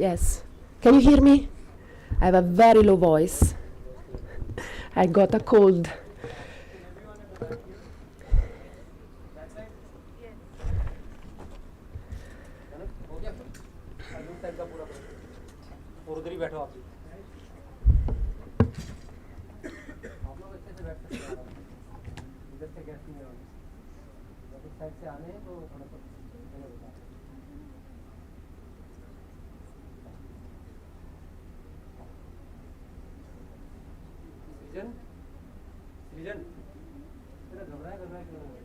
Yes. Can you hear me? I have a very low voice. I got a cold. उधर ही बैठो आप लोग अच्छे से बैठ सकते हैं इधर से गैस नहीं होगी जब इस साइड से आने हैं तो थोड़ा सा सृजन सृजन घबराए क्यों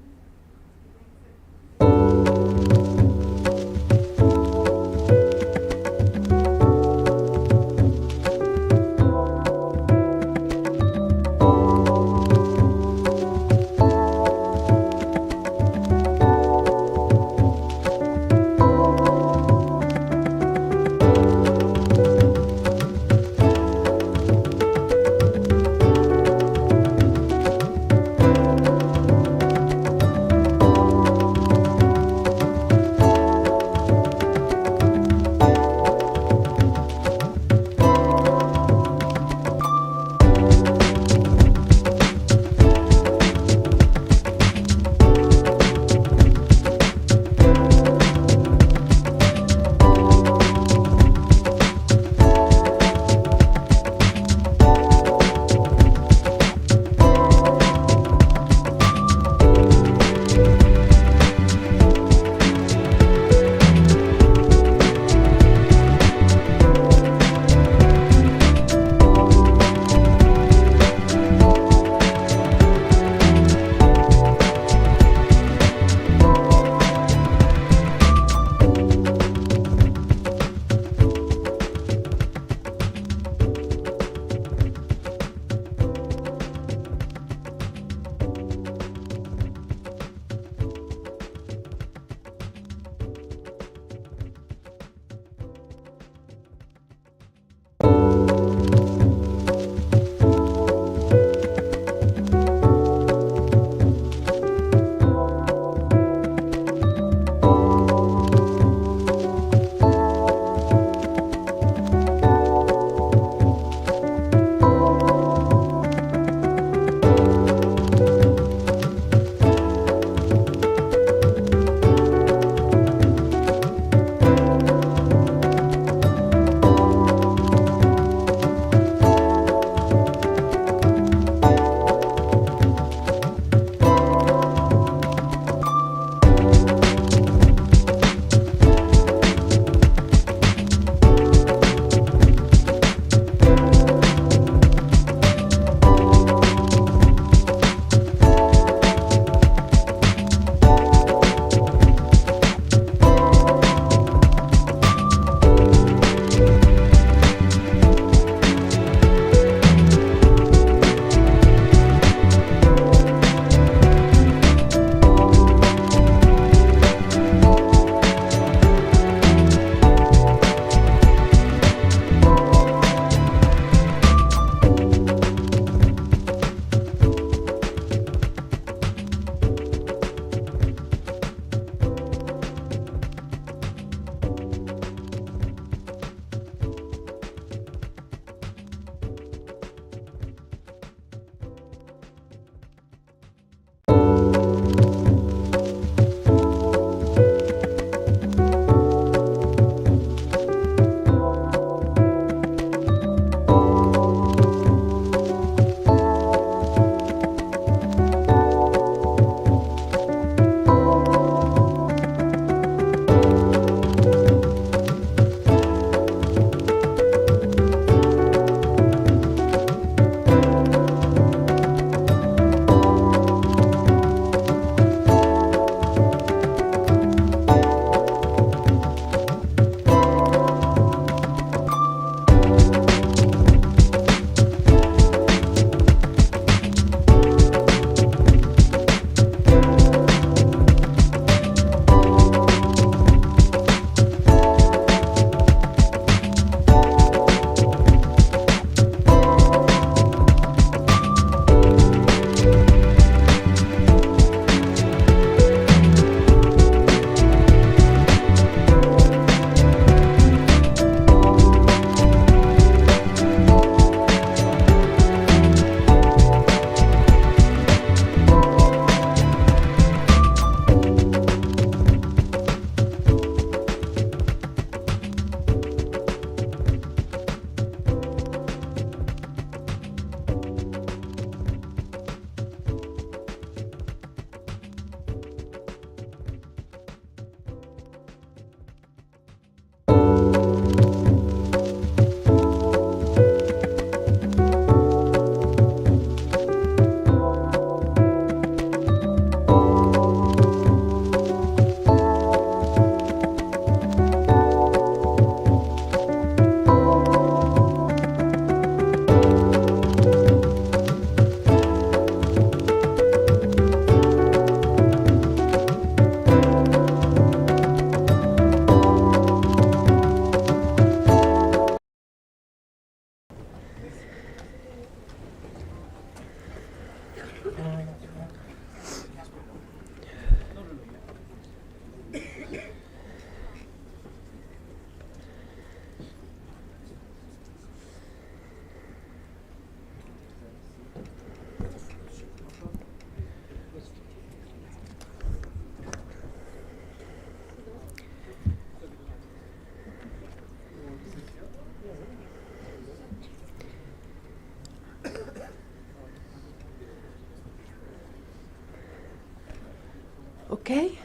Okay,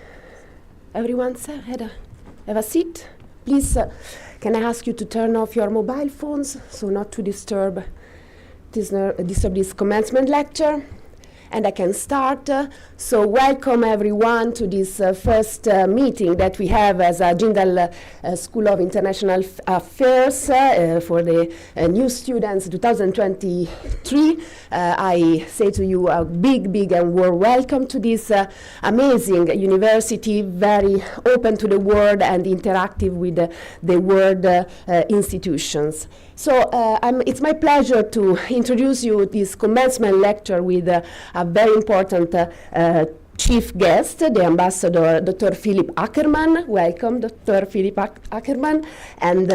everyone have a seat. Please, can I ask you to turn off your mobile phones so not to disturb this commencement lecture? And I can start. So welcome everyone to this first meeting that we have as a Jindal School of International Affairs for the new students 2023. I say to you a big and warm welcome to this amazing university, very open to the world and interactive with the world institutions. So it's my pleasure to introduce you this commencement lecture with a very important chief guest, the Ambassador Dr. Philipp Ackermann. Welcome, Dr. Philipp Ackermann. And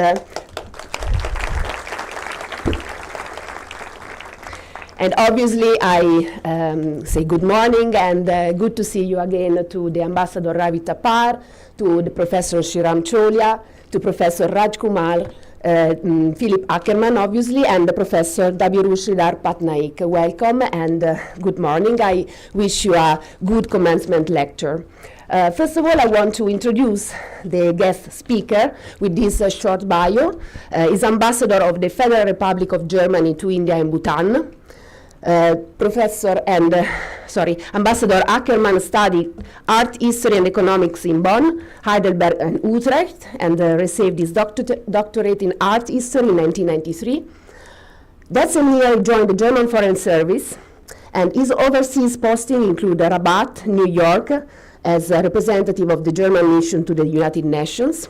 obviously I say good morning and good to see you again to the Ambassador Ravi Thapar, to the Professor Shriram Cholia, to Professor Rajkumar, Philipp Ackermann, obviously, and the Professor Dabiru Sridhar Patnaik. Welcome and good morning. I wish you a good commencement lecture. First of all, I want to introduce the guest speaker with this short bio. He's Ambassador of the Federal Republic of Germany to India and Bhutan. Ambassador Ackermann studied art, history, and economics in Bonn, Heidelberg, and Utrecht, and received his doctorate in art history in 1993. That same year, he joined the German Foreign Service, and his overseas posting include Rabat, New York, as a representative of the German mission to the United Nations.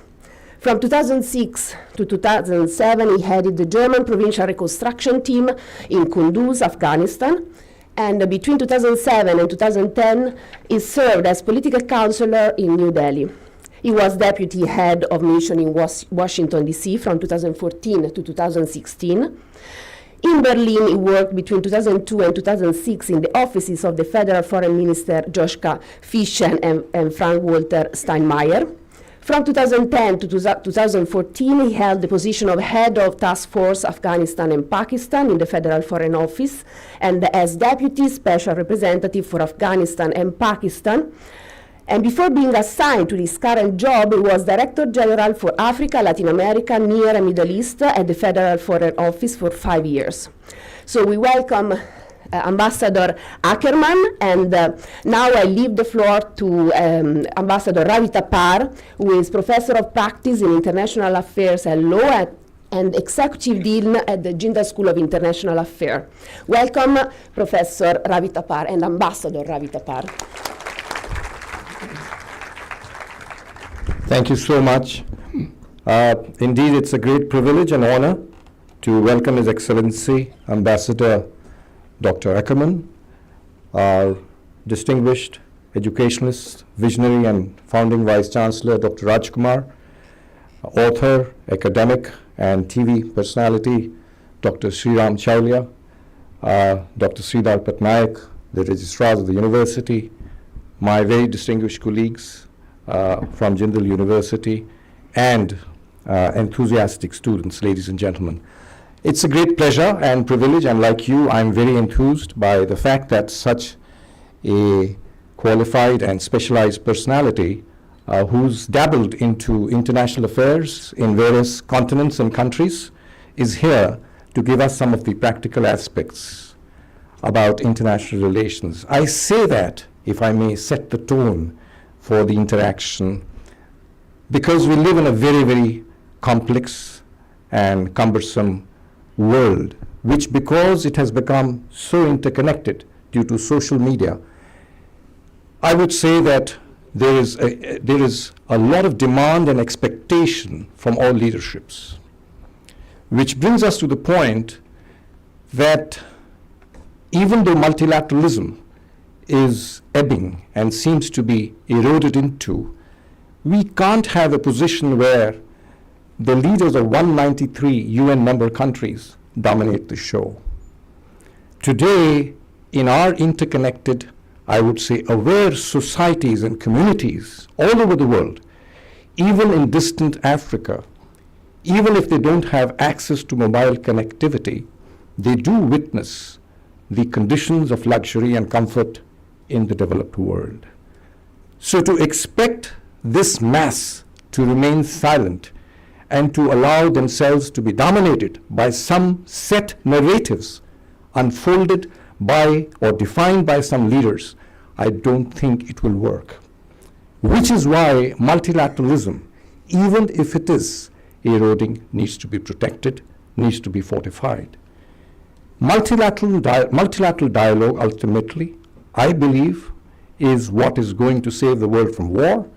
From 2006 to 2007, he headed the German Provincial Reconstruction Team in Kunduz, Afghanistan. And between 2007 and 2010, he served as political counselor in New Delhi. He was deputy head of mission in Washington, D.C. from 2014 to 2016. In Berlin, he worked between 2002 and 2006 in the offices of the Federal Foreign Minister Joschka Fischer and Frank-Walter Steinmeier. From 2010 to 2014, he held the position of head of Task Force Afghanistan and Pakistan in the Federal Foreign Office, and as deputy special representative for Afghanistan and Pakistan. And before being assigned to this current job, he was Director General for Africa, Latin America, Near and Middle East at the Federal Foreign Office for 5 years. So we welcome Ambassador Ackermann, and now I leave the floor to Ambassador Ravi Thapar, who is Professor of Practice in International Affairs and Law and Executive Dean at the Jindal School of International Affairs. Welcome, Professor Ravi Thapar and Ambassador Ravi Thapar. Thank you so much. Indeed, it's a great privilege and honor to welcome His Excellency Ambassador Dr. Ackermann, our distinguished educationalist, visionary, and founding Vice Chancellor, Dr. Rajkumar, author, academic, and TV personality, Dr. Shriram Cholia, Dr. Sridhar Patnaik, the registrars of the university, my very distinguished colleagues from Jindal University, and enthusiastic students, ladies and gentlemen. It's a great pleasure and privilege, and like you, I'm very enthused by the fact that such a qualified and specialized personality who's dabbled into international affairs in various continents and countries is here to give us some of the practical aspects about international relations. I say that, if I may set the tone for the interaction, because we live in a very complex and cumbersome world, which, because it has become so interconnected due to social media, I would say that there is a lot of demand and expectation from all leaderships, which brings us to the point that even though multilateralism is ebbing and seems to be eroded into, we can't have a position where the leaders of 193 UN member countries dominate the show. Today, in our interconnected, I would say, aware societies and communities all over the world, even in distant Africa, even if they don't have access to mobile connectivity, they do witness the conditions of luxury and comfort in the developed world. So to expect this mass to remain silent and to allow themselves to be dominated by some set narratives unfolded by or defined by some leaders, I don't think it will work. Which is why multilateralism, even if it is eroding, needs to be protected, needs to be fortified. Multilateral dialogue, ultimately, I believe, is what is going to save the world from war.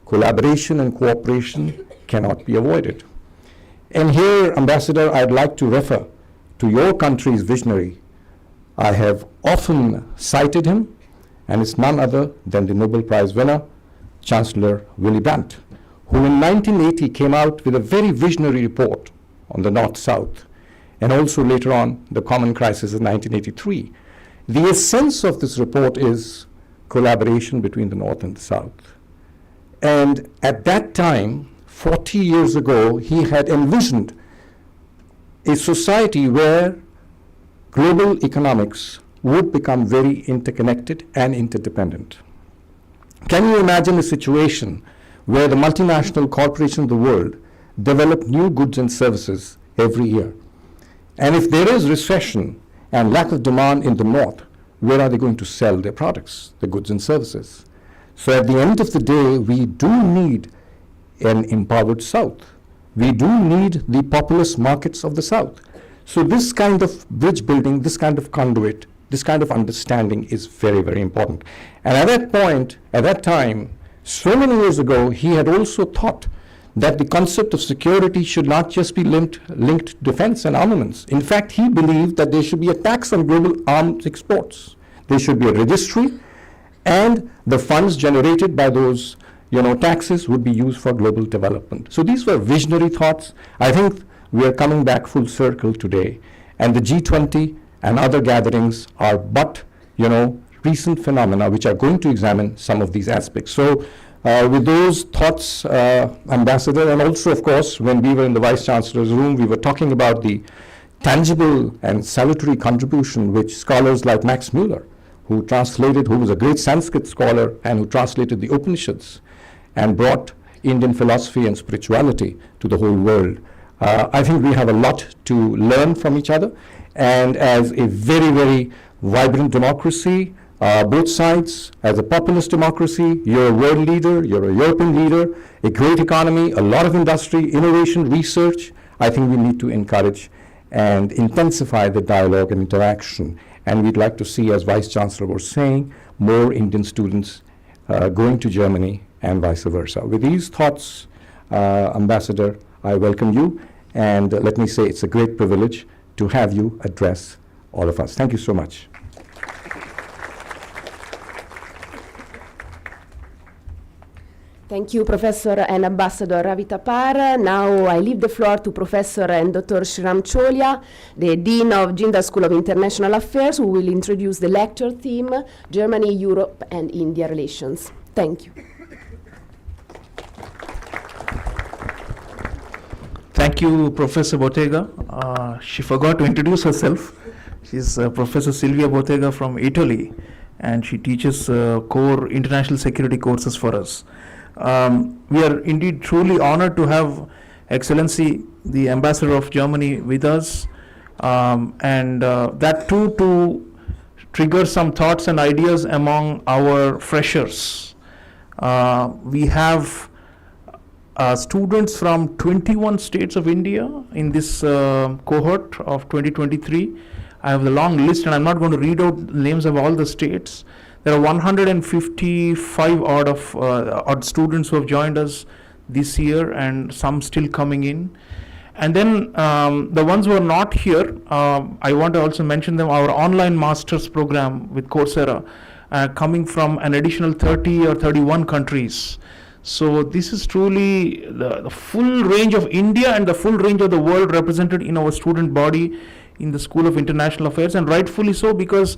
Collaboration and cooperation cannot be avoided. And here, Ambassador, I'd like to refer to your country's visionary. I have often cited him, and it's none other than the Nobel Prize winner, Chancellor Willy Brandt, who in 1980 came out with a very visionary report on the North-South, and also later on the Common Crisis in 1983. The essence of this report is collaboration between the North and the South. And at that time, 40 years ago, he had envisioned a society where global economics would become very interconnected and interdependent. Can you imagine a situation where the multinational corporations of the world develop new goods and services every year? And if there is recession and lack of demand in the North, where are they going to sell their products, the goods and services? So at the end of the day, we do need an empowered South. We do need the populous markets of the South. So this kind of bridge building, this kind of conduit, this kind of understanding is very, very important. And at that point, at that time, so many years ago, he had also thought that the concept of security should not just be linked to defense and armaments. In fact, he believed that there should be a tax on global arms exports. There should be a registry, and the funds generated by those taxes would be used for global development. So these were visionary thoughts. I think we are coming back full circle today, and the G20 and other gatherings are but recent phenomena which are going to examine some of these aspects. So with those thoughts, Ambassador, and also of course when we were in the Vice Chancellor's room, we were talking about the tangible and salutary contribution which scholars like Max Muller, who was a great Sanskrit scholar and who translated the Upanishads and brought Indian philosophy and spirituality to the whole world. I think we have a lot to learn from each other, and as a very, very vibrant democracy, both sides, as a populist democracy, you're a world leader, you're a European leader, a great economy, a lot of industry, innovation, research. I think we need to encourage and intensify the dialogue and interaction. And we'd like to see, as Vice Chancellor was saying, more Indian students going to Germany and vice versa. With these thoughts, Ambassador, I welcome you, and let me say it's a great privilege to have you address all of us. Thank you so much. Thank you, Professor and Ambassador Ravi Thapar. Now I leave the floor to Professor and Dr. Shriram Cholia, the Dean of Jindal School of International Affairs, who will introduce the lecture theme, Germany, Europe, and India Relations. Thank you. Thank you, Professor Bottega. She forgot to introduce herself. She's Professor Silvia Bottega from Italy, and she teaches core international security courses for us. We are indeed truly honored to have Excellency, the Ambassador of Germany, with us, and that too to trigger some thoughts and ideas among our freshers. We have students from 21 states of India in this cohort of 2023. I have the long list, and I'm not going to read out the names of all the states. There are 155 odd students who have joined us this year, and some still coming in. And then the ones who are not here, I want to also mention them, our online master's program with Coursera, coming from an additional 30 or 31 countries. So this is truly the full range of India and the full range of the world represented in our student body in the School of International Affairs, and rightfully so, because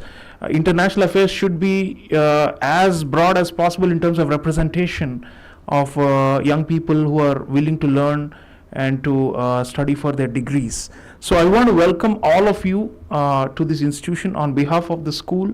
international affairs should be as broad as possible in terms of representation of young people who are willing to learn and to study for their degrees. So I want to welcome all of you to this institution on behalf of the school.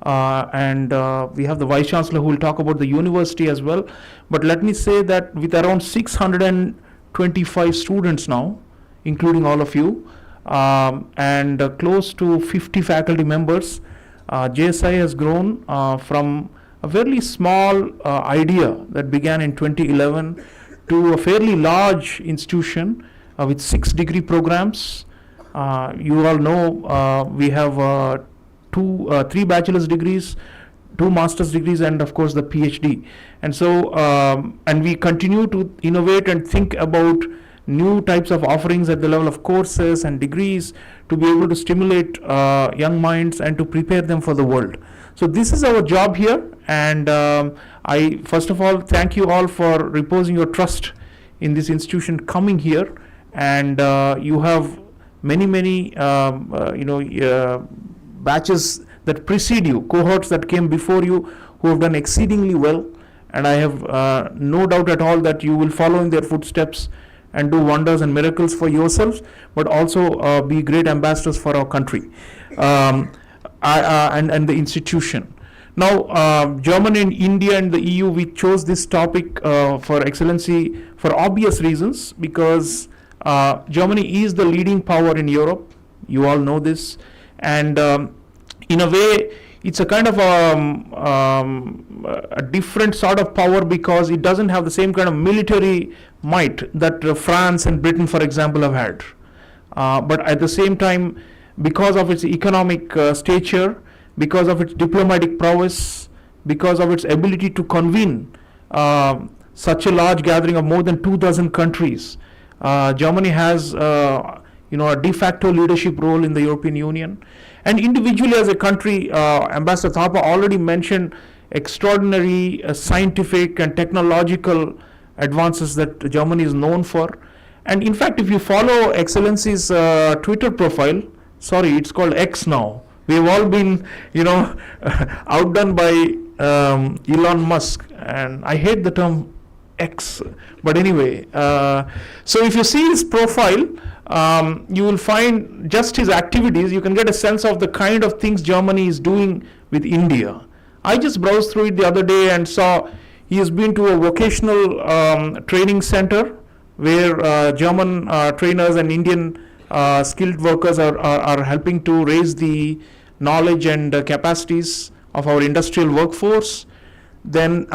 and we have the Vice Chancellor who will talk about the university as well. But let me say that with around 625 students now, including all of you, and close to 50 faculty members, JSIA has grown from a fairly small idea that began in 2011 to a fairly large institution with 6 degree programs. You all know we have 3 bachelor's degrees, 2 master's degrees, and of course the PhD. And so, and we continue to innovate and think about new types of offerings at the level of courses and degrees to be able to stimulate young minds and to prepare them for the world. So this is our job here, and I first of all thank you all for reposing your trust in this institution coming here, and you have many batches that precede you, cohorts that came before you who have done exceedingly well, and I have no doubt at all that you will follow in their footsteps and do wonders and miracles for yourselves, but also be great ambassadors for our country and the institution. Now, Germany and India and the EU, we chose this topic for Excellency for obvious reasons, because Germany is the leading power in Europe. You all know this, and in a way, it's a kind of a different sort of power because it doesn't have the same kind of military might that France and Britain, for example, have had. But at the same time, because of its economic stature, because of its diplomatic prowess, because of its ability to convene such a large gathering of more than 2,000 countries, Germany has a de facto leadership role in the European Union. And individually as a country, Ambassador Thapa already mentioned extraordinary scientific and technological advances that Germany is known for. And in fact, if you follow Excellency's Twitter profile, sorry, it's called X now. We've all been, outdone by Elon Musk, and I hate the term X. But anyway, so if you see his profile, you will find just his activities. You can get a sense of the kind of things Germany is doing with India. I just browsed through it the other day and saw he has been to a vocational training center where German trainers and Indian skilled workers are helping to raise the knowledge and capacities of our industrial workforce. Then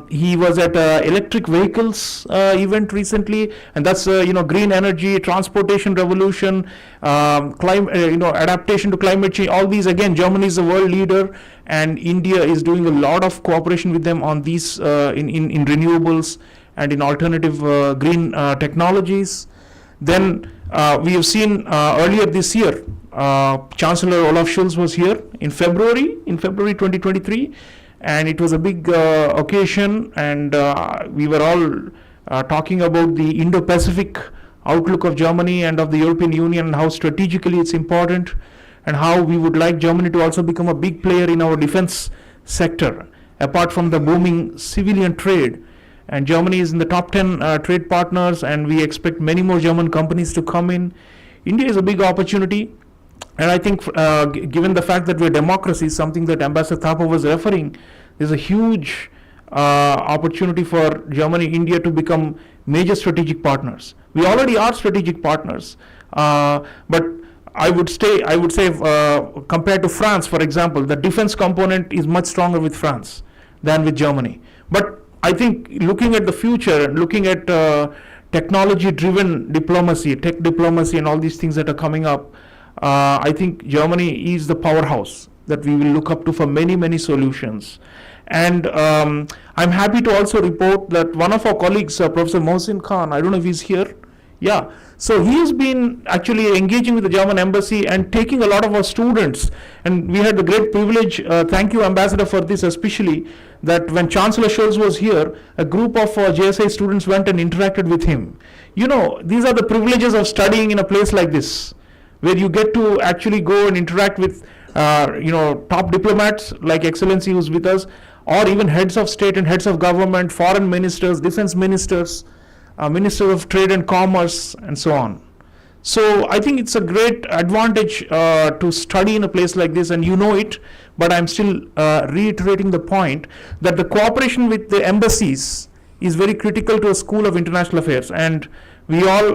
he was at electric vehicles event recently, and that's green energy, transportation revolution, adaptation to climate change. All these, again, Germany is the world leader, and India is doing a lot of cooperation with them on these in renewables and in alternative green technologies. Then we have seen earlier this year, Chancellor Olaf Scholz was here in February 2023. And it was a big occasion, and we were all talking about the Indo-Pacific outlook of Germany and of the European Union, and how strategically it's important, and how we would like Germany to also become a big player in our defense sector, apart from the booming civilian trade. And Germany is in the top 10 trade partners, and we expect many more German companies to come in. India is a big opportunity. And I think given the fact that we're democracy, something that Ambassador Thapa was referring, there's a huge opportunity for Germany, India to become major strategic partners. We already are strategic partners, but I would say compared to France, for example, the defense component is much stronger with France than with Germany. But I think looking at the future, looking at technology-driven diplomacy, tech diplomacy, and all these things that are coming up, I think Germany is the powerhouse that we will look up to for many solutions. And I'm happy to also report that one of our colleagues, Professor Mohsin Khan, I don't know if he's here. Yeah, so he has been actually engaging with the German embassy and taking a lot of our students. And we had the great privilege, thank you Ambassador for this especially, that when Chancellor Scholz was here, a group of JSIA students went and interacted with him. These are the privileges of studying in a place like this, where you get to actually go and interact with top diplomats like Excellency who's with us, or even heads of state and heads of government, foreign ministers, defense ministers, ministers of trade and commerce, and so on. So I think it's a great advantage to study in a place like this, and you know it, but I'm still reiterating the point that the cooperation with the embassies is very critical to a School of International Affairs, and we all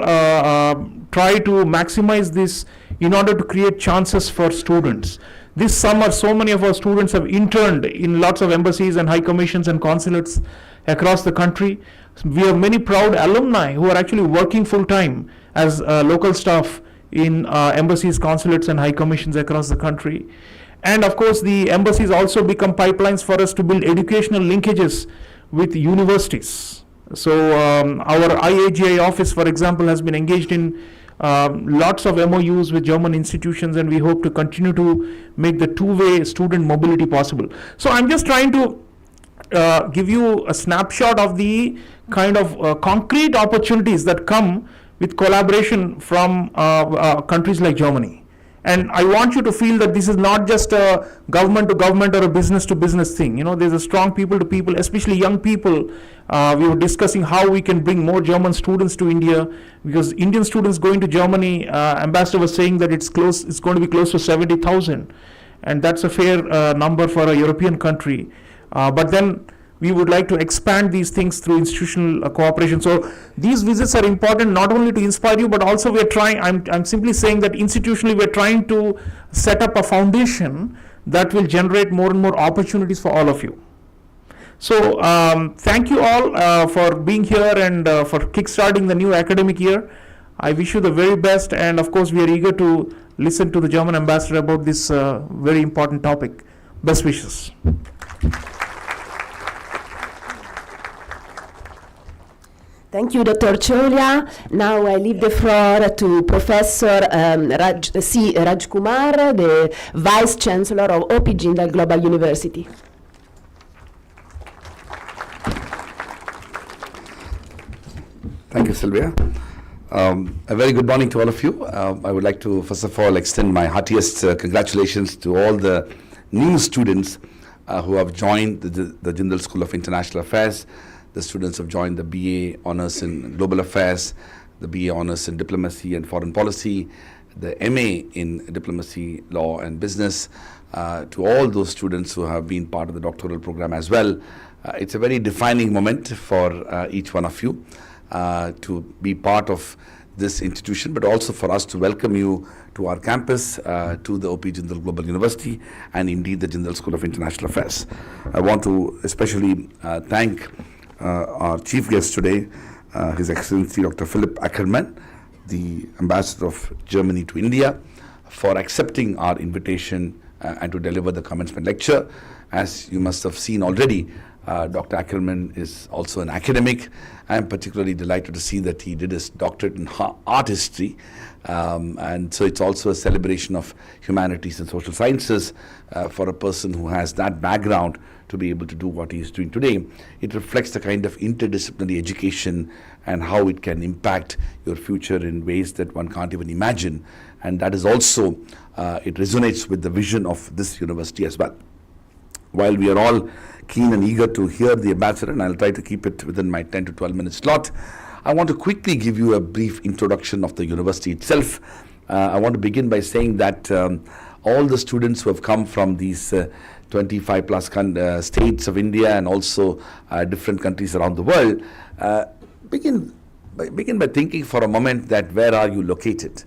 try to maximize this in order to create chances for students. This summer, so many of our students have interned in lots of embassies and high commissions and consulates across the country. We have many proud alumni who are actually working full time as local staff in embassies, consulates, and high commissions across the country. And of course, the embassies also become pipelines for us to build educational linkages with universities. So our IAGI office, for example, has been engaged in lots of MOUs with German institutions, and we hope to continue to make the two-way student mobility possible. So I'm just trying to give you a snapshot of the kind of concrete opportunities that come with collaboration from countries like Germany. And I want you to feel that this is not just a government to government or a business to business thing. You know, there's a strong people to people, especially young people. We were discussing how we can bring more German students to India, because Indian students going to Germany, Ambassador was saying that it's going to be close to 70,000. And that's a fair number for a European country. But then we would like to expand these things through institutional cooperation. So these visits are important not only to inspire you, but also we're trying, I'm simply saying that institutionally we're trying to set up a foundation that will generate more and more opportunities for all of you. So thank you all for being here and for kickstarting the new academic year. I wish you the very best, and of course we are eager to listen to the German ambassador about this very important topic. Best wishes. Thank you, Dr. Cholia. Now I leave the floor to Professor C. Rajkumar, the Vice Chancellor of OP Jindal Global University. Thank you, Sylvia. A very good morning to all of you. I would like to, first of all, extend my heartiest congratulations to all the new students who have joined the Jindal School of International Affairs. The students have joined the BA Honours in Global Affairs, the BA Honours in Diplomacy and Foreign Policy, the MA in Diplomacy, Law and Business. To all those students who have been part of the doctoral program as well. It's a very defining moment for each one of you to be part of this institution, but also for us to welcome you to our campus, to the OP Jindal Global University, and indeed the Jindal School of International Affairs. I want to especially thank our chief guest today, His Excellency Dr. Philipp Ackermann, the Ambassador of Germany to India, for accepting our invitation and to deliver the commencement lecture. As you must have seen already, Dr. Ackermann is also an academic. I am particularly delighted to see that he did his doctorate in art history, and so it's also a celebration of humanities and social sciences for a person who has that background to be able to do what he is doing today. It reflects the kind of interdisciplinary education and how it can impact your future in ways that one can't even imagine, and that is also, it resonates with the vision of this university as well. While we are all keen and eager to hear the ambassador, and I'll try to keep it within my 10 to 12 minute slot, I want to quickly give you a brief introduction of the university itself. I want to begin by saying that all the students who have come from these 25 plus states of India and also different countries around the world, begin by thinking for a moment that where are you located?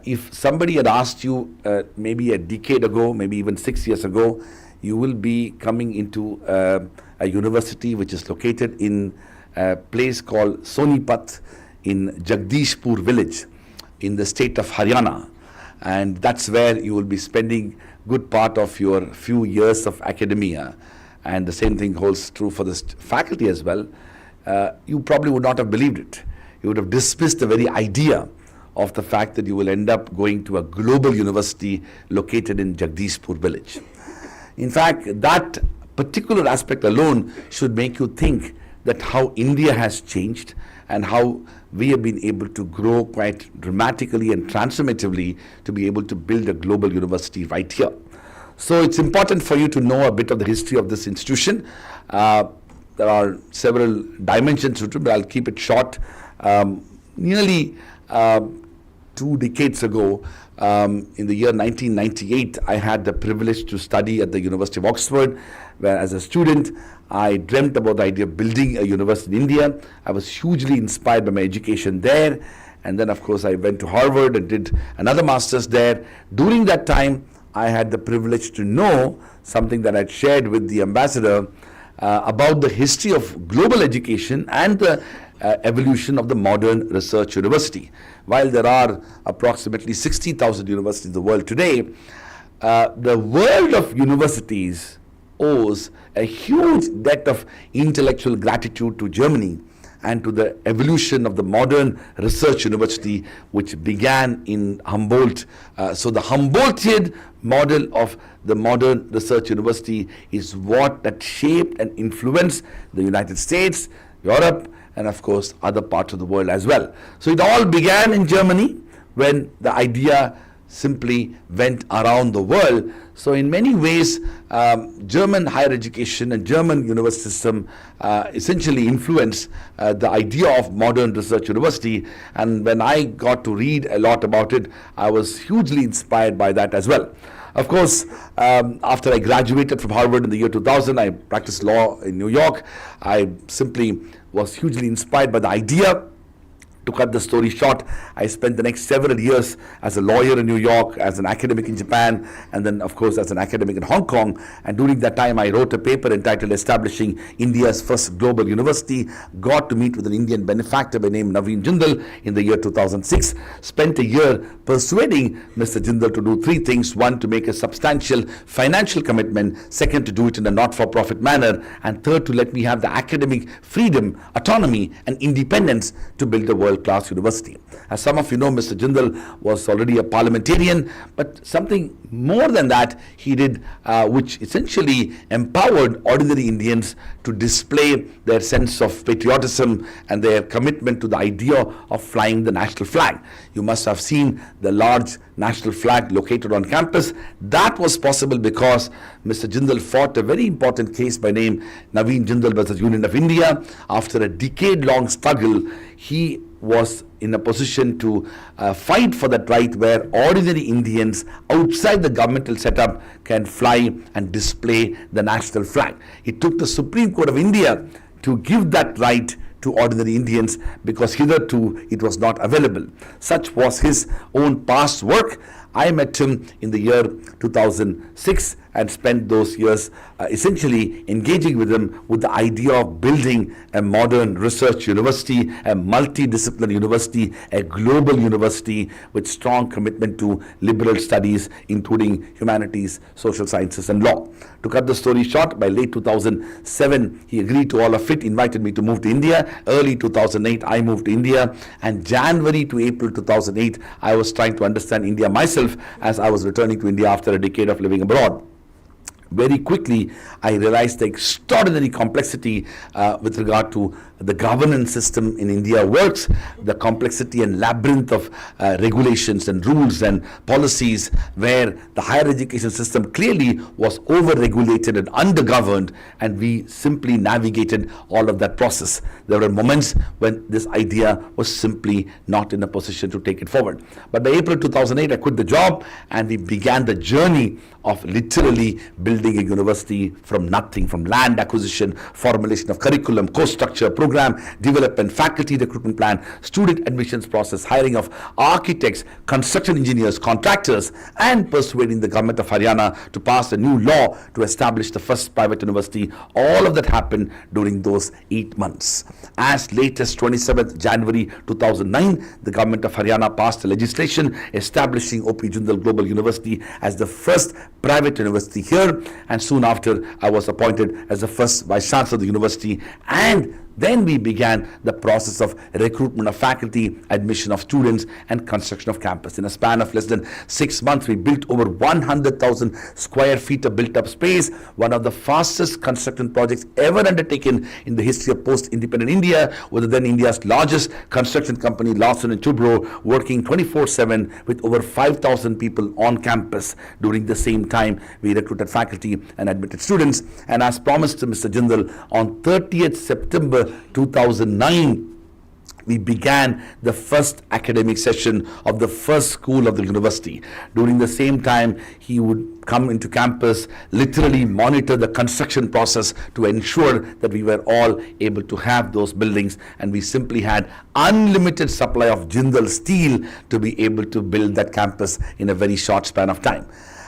If somebody had asked you maybe a decade ago, maybe even 6 years ago, you will be coming into a university which is located in a place called Sonipat in Jagdishpur village in the state of Haryana. And that's where you will be spending good part of your few years of academia. And the same thing holds true for the faculty as well. You probably would not have believed it. You would have dismissed the very idea of the fact that you will end up going to a global university located in Jagdishpur village. In fact, that particular aspect alone should make you think that how India has changed and how we have been able to grow quite dramatically and transformatively to be able to build a global university right here. So it's important for you to know a bit of the history of this institution. There are several dimensions to it, but I'll keep it short. Nearly 2 decades ago, in the year 1998, I had the privilege to study at the University of Oxford, where as a student, I dreamt about the idea of building a university in India. I was hugely inspired by my education there. And then, of course, I went to Harvard and did another master's there. During that time, I had the privilege to know something that I'd shared with the ambassador about the history of global education and the evolution of the modern research university. While there are approximately 60,000 universities in the world today, the world of universities owes a huge debt of intellectual gratitude to Germany and to the evolution of the modern research university, which began in Humboldt. So the Humboldtian model of the modern research university is what that shaped and influenced the United States, Europe, and of course other parts of the world as well. So it all began in Germany when the idea simply went around the world. So in many ways, German higher education and German university system essentially influenced the idea of modern research university. And when I got to read a lot about it, I was hugely inspired by that as well. Of course, after I graduated from Harvard in the year 2000, I practiced law in New York. I simply was hugely inspired by the idea. To cut the story short, I spent the next several years as a lawyer in New York, as an academic in Japan, and then of course as an academic in Hong Kong. And during that time I wrote a paper entitled Establishing India's First Global University, got to meet with an Indian benefactor by name Naveen Jindal in the year 2006, spent a year persuading Mr. Jindal to do 3 things. 1, to make a substantial financial commitment. 2nd, to do it in a not-for-profit manner. And 3rd, to let me have the academic freedom, autonomy and independence to build a world-class university. As some of you know, Mr. Jindal was already a parliamentarian, but something more than that he did, which essentially empowered ordinary Indians to display their sense of patriotism and their commitment to the idea of flying the national flag. You must have seen the large national flag located on campus. That was possible because Mr. Jindal fought a very important case by name Naveen Jindal versus Union of India. After a decade-long struggle, he was in a position to fight for that right where ordinary Indians outside the governmental setup can fly and display the national flag. It took the Supreme Court of India to give that right to ordinary Indians because hitherto it was not available. Such was his own past work. I met him in the year 2006 and spent those years essentially engaging with him with the idea of building a modern research university, a multidisciplinary university, a global university with strong commitment to liberal studies, including humanities, social sciences, and law. To cut the story short, by late 2007, he agreed to all of it, invited me to move to India. Early 2008, I moved to India, and January to April 2008, I was trying to understand India myself as I was returning to India after a decade of living abroad. Very quickly, I realized the extraordinary complexity with regard to the governance system in India works, the complexity and labyrinth of regulations and rules and policies where the higher education system clearly was over-regulated and under-governed, and we simply navigated all of that process. There were moments when this idea was simply not in a position to take it forward. But by April 2008, I quit the job and we began the journey of literally building a university from nothing, from land acquisition, formulation of curriculum, course structure, program development, faculty recruitment plan, student admissions process, hiring of architects, construction engineers, contractors, and persuading the government of Haryana to pass a new law to establish the first private university. All of that happened during those 8 months. As late as 27th January 2009, the government of Haryana passed a legislation establishing O.P. Jindal Global University as the first private university here, and soon after I was appointed as the first vice chancellor of the university, and then we began the process of recruitment of faculty, admission of students, and construction of campus. In a span of less than 6 months, we built over 100,000 square feet of built-up space, one of the fastest construction projects ever undertaken in the history of post-independent India, with then India's largest construction company, Larsen & Toubro, working 24/7 with over 5,000 people on campus. During the same time, we recruited faculty and admitted students, and as promised to Mr. Jindal, on 30th September 2009, we began the first academic session of the first school of the university. During the same time, he would come into campus, literally monitor the construction process to ensure that we were all able to have those buildings, and we simply had unlimited supply of Jindal steel to be able to build that campus in a very short span of time.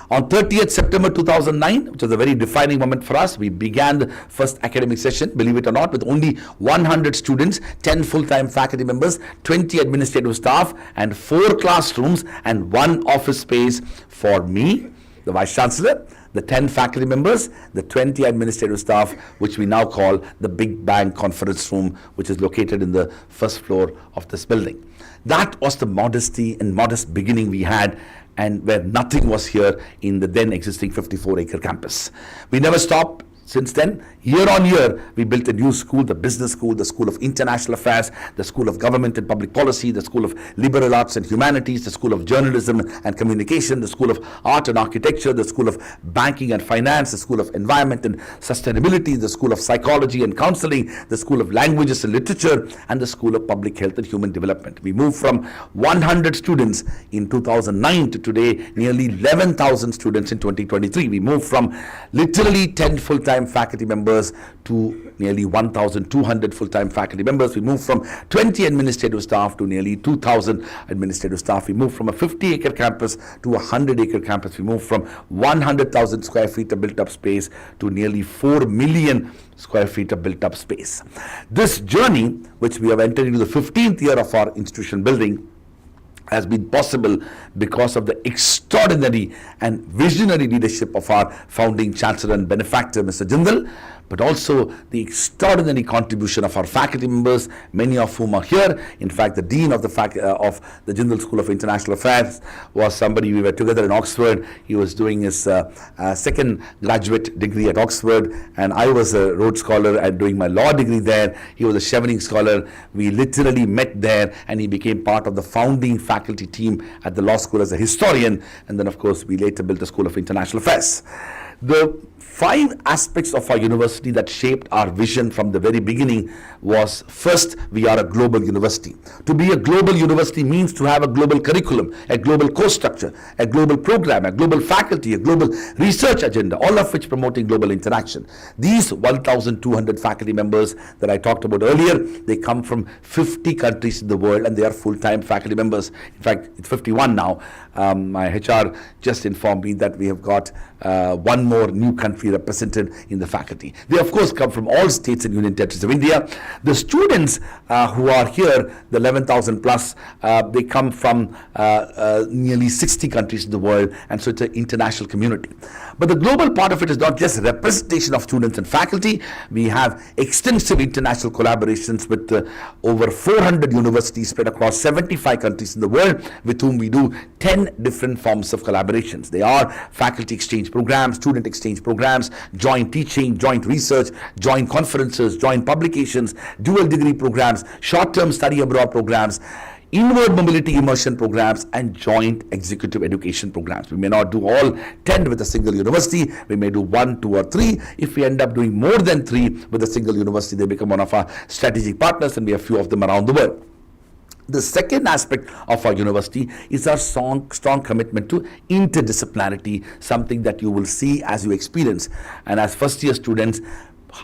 On 30th September 2009, which was a very defining moment for us, we began the first academic session, believe it or not, with only 100 students, 10 full-time faculty members, 20 administrative staff, and 4 classrooms and 1 office space for me, the Vice Chancellor, the 10 faculty members, the 20 administrative staff, which we now call the Big Bang Conference Room, which is located in the first floor of this building. That was the modesty and modest beginning we had, and where nothing was here in the then existing 54-acre campus. We never stopped. Since then, year on year, we built a new school, the Business School, the School of International Affairs, the School of Government and Public Policy, the School of Liberal Arts and Humanities, the School of Journalism and Communication, the School of Art and Architecture, the School of Banking and Finance, the School of Environment and Sustainability, the School of Psychology and Counseling, the School of Languages and Literature, and the School of Public Health and Human Development. We moved from 100 students in 2009 to today, nearly 11,000 students in 2023. We moved from literally 10 full-time faculty members to nearly 1,200 full-time faculty members. We moved from 20 administrative staff to nearly 2,000 administrative staff. We moved from a 50-acre campus to a 100-acre campus. We moved from 100,000 square feet of built-up space to nearly 4 million square feet of built-up space. This journey, which we have entered into the 15th year of our institution building, has been possible because of the extraordinary and visionary leadership of our founding chancellor and benefactor, Mr. Jindal, but also the extraordinary contribution of our faculty members, many of whom are here. In fact, the dean of the Jindal School of International Affairs was somebody we were together in Oxford. He was doing his second graduate degree at Oxford, and I was a Rhodes Scholar and doing my law degree there. He was a Chevening Scholar. We literally met there, and he became part of the founding faculty team at the law school as a historian, and then of course we later built the School of International Affairs. The 5 aspects of our university that shaped our vision from the very beginning was, first, we are a global university. To be a global university means to have a global curriculum, a global course structure, a global program, a global faculty, a global research agenda, all of which promoting global interaction. These 1,200 faculty members that I talked about earlier, they come from 50 countries in the world, and they are full-time faculty members. In fact, it's 51 now. My HR just informed me that we have got one more new country represented in the faculty. They of course come from all states and union territories of India. The students who are here, the 11,000 plus, they come from nearly 60 countries in the world, and so it's an international community. But the global part of it is not just representation of students and faculty. We have extensive international collaborations with over 400 universities spread across 75 countries in the world, with whom we do 10 different forms of collaborations. They are faculty exchange programs, student exchange programs, joint teaching, joint research, joint conferences, joint publications, dual degree programs, short-term study abroad programs, inward mobility immersion programs, and joint executive education programs. We may not do all 10 with a single university. We may do 1, 2, or 3. If we end up doing more than 3 with a single university, they become one of our strategic partners, and we have few of them around the world. The second aspect of our university is our strong commitment to interdisciplinarity, something that you will see as you experience. And as first-year students,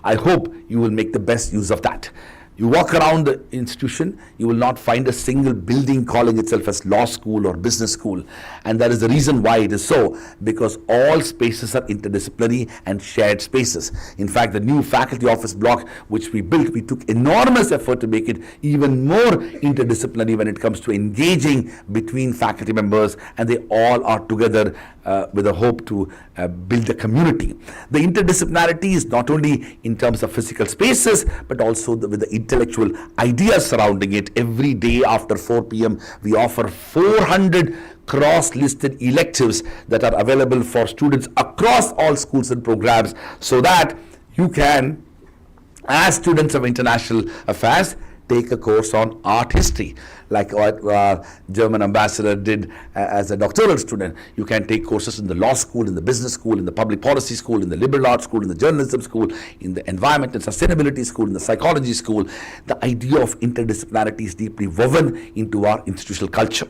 I hope you will make the best use of that. You walk around the institution, you will not find a single building calling itself as law school or business school. And that is the reason why it is so, because all spaces are interdisciplinary and shared spaces. In fact, the new faculty office block which we built, we took enormous effort to make it even more interdisciplinary when it comes to engaging between faculty members, and they all are together with a hope to build a community. The interdisciplinarity is not only in terms of physical spaces, but also with the intellectual ideas surrounding it. Every day after 4 p.m. we offer 400 cross-listed electives that are available for students across all schools and programs, so that you can, as students of international affairs, take a course on art history, like what German ambassador did as a doctoral student. You can take courses in the law school, in the business school, in the public policy school, in the liberal arts school, in the journalism school, in the environment and sustainability school, in the psychology school. The idea of interdisciplinarity is deeply woven into our institutional culture.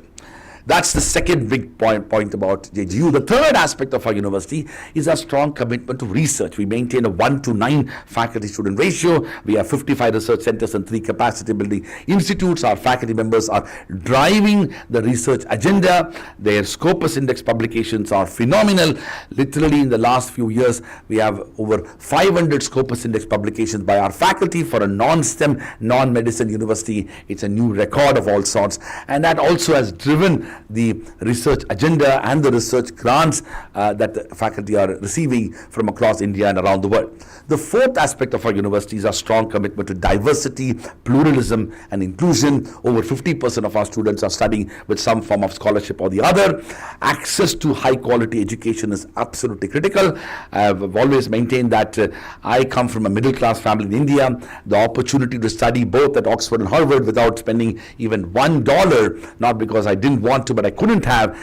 That's the second big point about JGU. The third aspect of our university is our strong commitment to research. We maintain a 1:9 faculty-student ratio. We have 55 research centers and 3 capacity-building institutes. Our faculty members are driving the research agenda. Their Scopus Index publications are phenomenal. Literally, in the last few years, we have over 500 Scopus Index publications by our faculty. For a non-STEM, non-medicine university, it's a new record of all sorts. And that also has driven the research agenda and the research grants that the faculty are receiving from across India and around the world. The fourth aspect of our university is our strong commitment to diversity, pluralism and inclusion. Over 50% of our students are studying with some form of scholarship or the other. Access to high quality education is absolutely critical. I've always maintained that I come from a middle class family in India. The opportunity to study both at Oxford and Harvard without spending even $1, not because I didn't want to, but I couldn't have.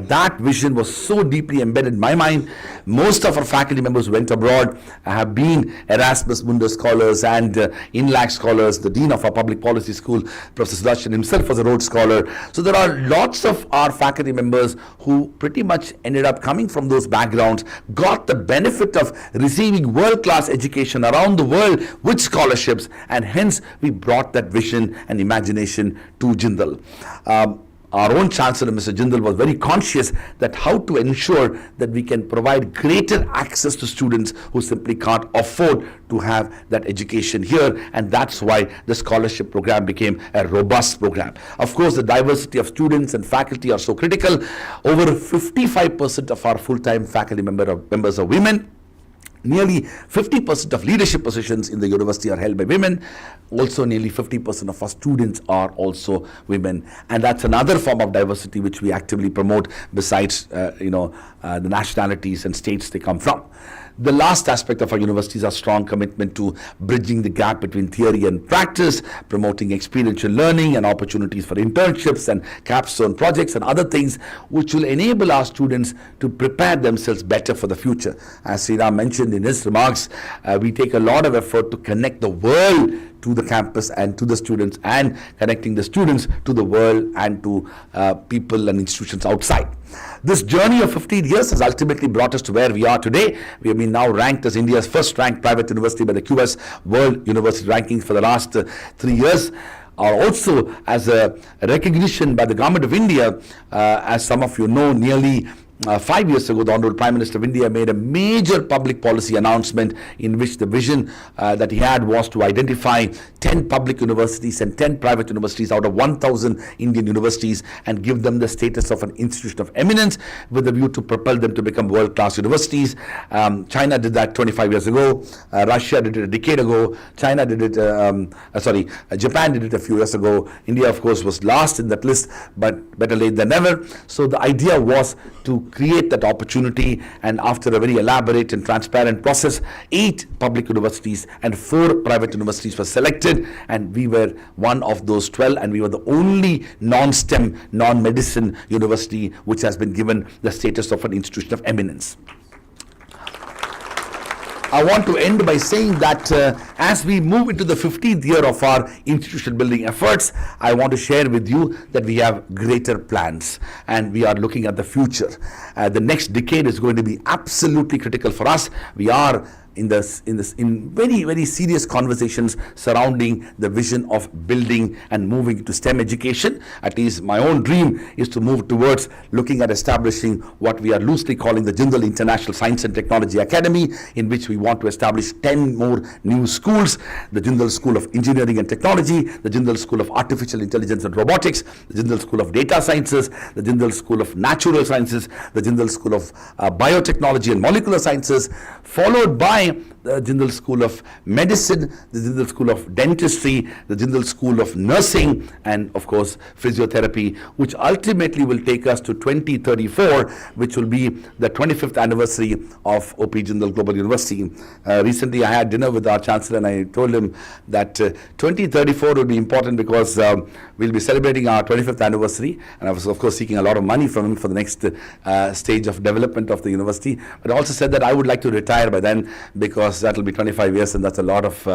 That vision was so deeply embedded in my mind. Most of our faculty members who went abroad have been Erasmus Mundus scholars and INLAC scholars. The dean of our public policy school, Professor Sudarshan himself, was a Rhodes Scholar. So there are lots of our faculty members who pretty much ended up coming from those backgrounds, got the benefit of receiving world-class education around the world with scholarships, and hence we brought that vision and imagination to Jindal. Our own Chancellor, Mr. Jindal, was very conscious that how to ensure that we can provide greater access to students who simply can't afford to have that education here, and that's why the scholarship program became a robust program. Of course, the diversity of students and faculty are so critical. Over 55% of our full-time faculty members are women. Nearly 50% of leadership positions in the university are held by women. Also, nearly 50% of our students are also women. And that's another form of diversity which we actively promote besides, the nationalities and states they come from. The last aspect of our university is our strong commitment to bridging the gap between theory and practice, promoting experiential learning and opportunities for internships and capstone projects and other things which will enable our students to prepare themselves better for the future. As Sriram mentioned in his remarks, we take a lot of effort to connect the world to the campus and to the students, and connecting the students to the world and to people and institutions outside. This journey of 15 years has ultimately brought us to where we are today. We have been now ranked as India's first ranked private university by the QS World University Rankings for the last 3 years. Also as a recognition by the Government of India, as some of you know, nearly 5 years ago, the Honorable Prime Minister of India made a major public policy announcement in which the vision that he had was to identify 10 public universities and 10 private universities out of 1,000 Indian universities and give them the status of an institution of eminence with the view to propel them to become world-class universities. China did that 25 years ago. Russia did it a decade ago. Japan did it a few years ago. India, of course, was last in that list, but better late than never. So the idea was to create that opportunity, and after a very elaborate and transparent process, 8 public universities and 4 private universities were selected, and we were one of those 12, and we were the only non-STEM, non-medicine university which has been given the status of an institution of eminence. I want to end by saying that as we move into the 15th year of our institution building efforts, I want to share with you that we have greater plans and we are looking at the future. The next decade is going to be absolutely critical for us. We are in very, very serious conversations surrounding the vision of building and moving to STEM education. At least my own dream is to move towards looking at establishing what we are loosely calling the Jindal International Science and Technology Academy, in which we want to establish 10 more new schools: the Jindal School of Engineering and Technology, the Jindal School of Artificial Intelligence and Robotics, the Jindal School of Data Sciences, the Jindal School of Natural Sciences, the Jindal School of Biotechnology and Molecular Sciences, followed by the Jindal School of Medicine, the Jindal School of Dentistry, the Jindal School of Nursing, and of course physiotherapy, which ultimately will take us to 2034, which will be the 25th anniversary of OP Jindal Global University. Recently I had dinner with our Chancellor and I told him that 2034 will be important because we'll be celebrating our 25th anniversary, and I was of course seeking a lot of money from him for the next stage of development of the university, but I also said that I would like to retire by then because that will be 25 years and that's a lot of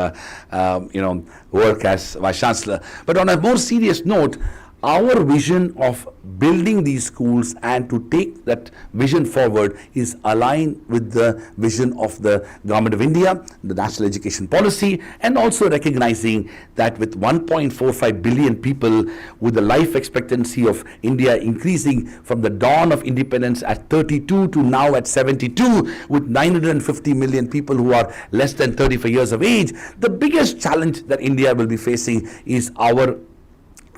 work as Vice Chancellor. But on a more serious note, our vision of building these schools and to take that vision forward is aligned with the vision of the Government of India, the National Education Policy, and also recognizing that with 1.45 billion people, with the life expectancy of India increasing from the dawn of independence at 32 to now at 72, with 950 million people who are less than 35 years of age, the biggest challenge that India will be facing is our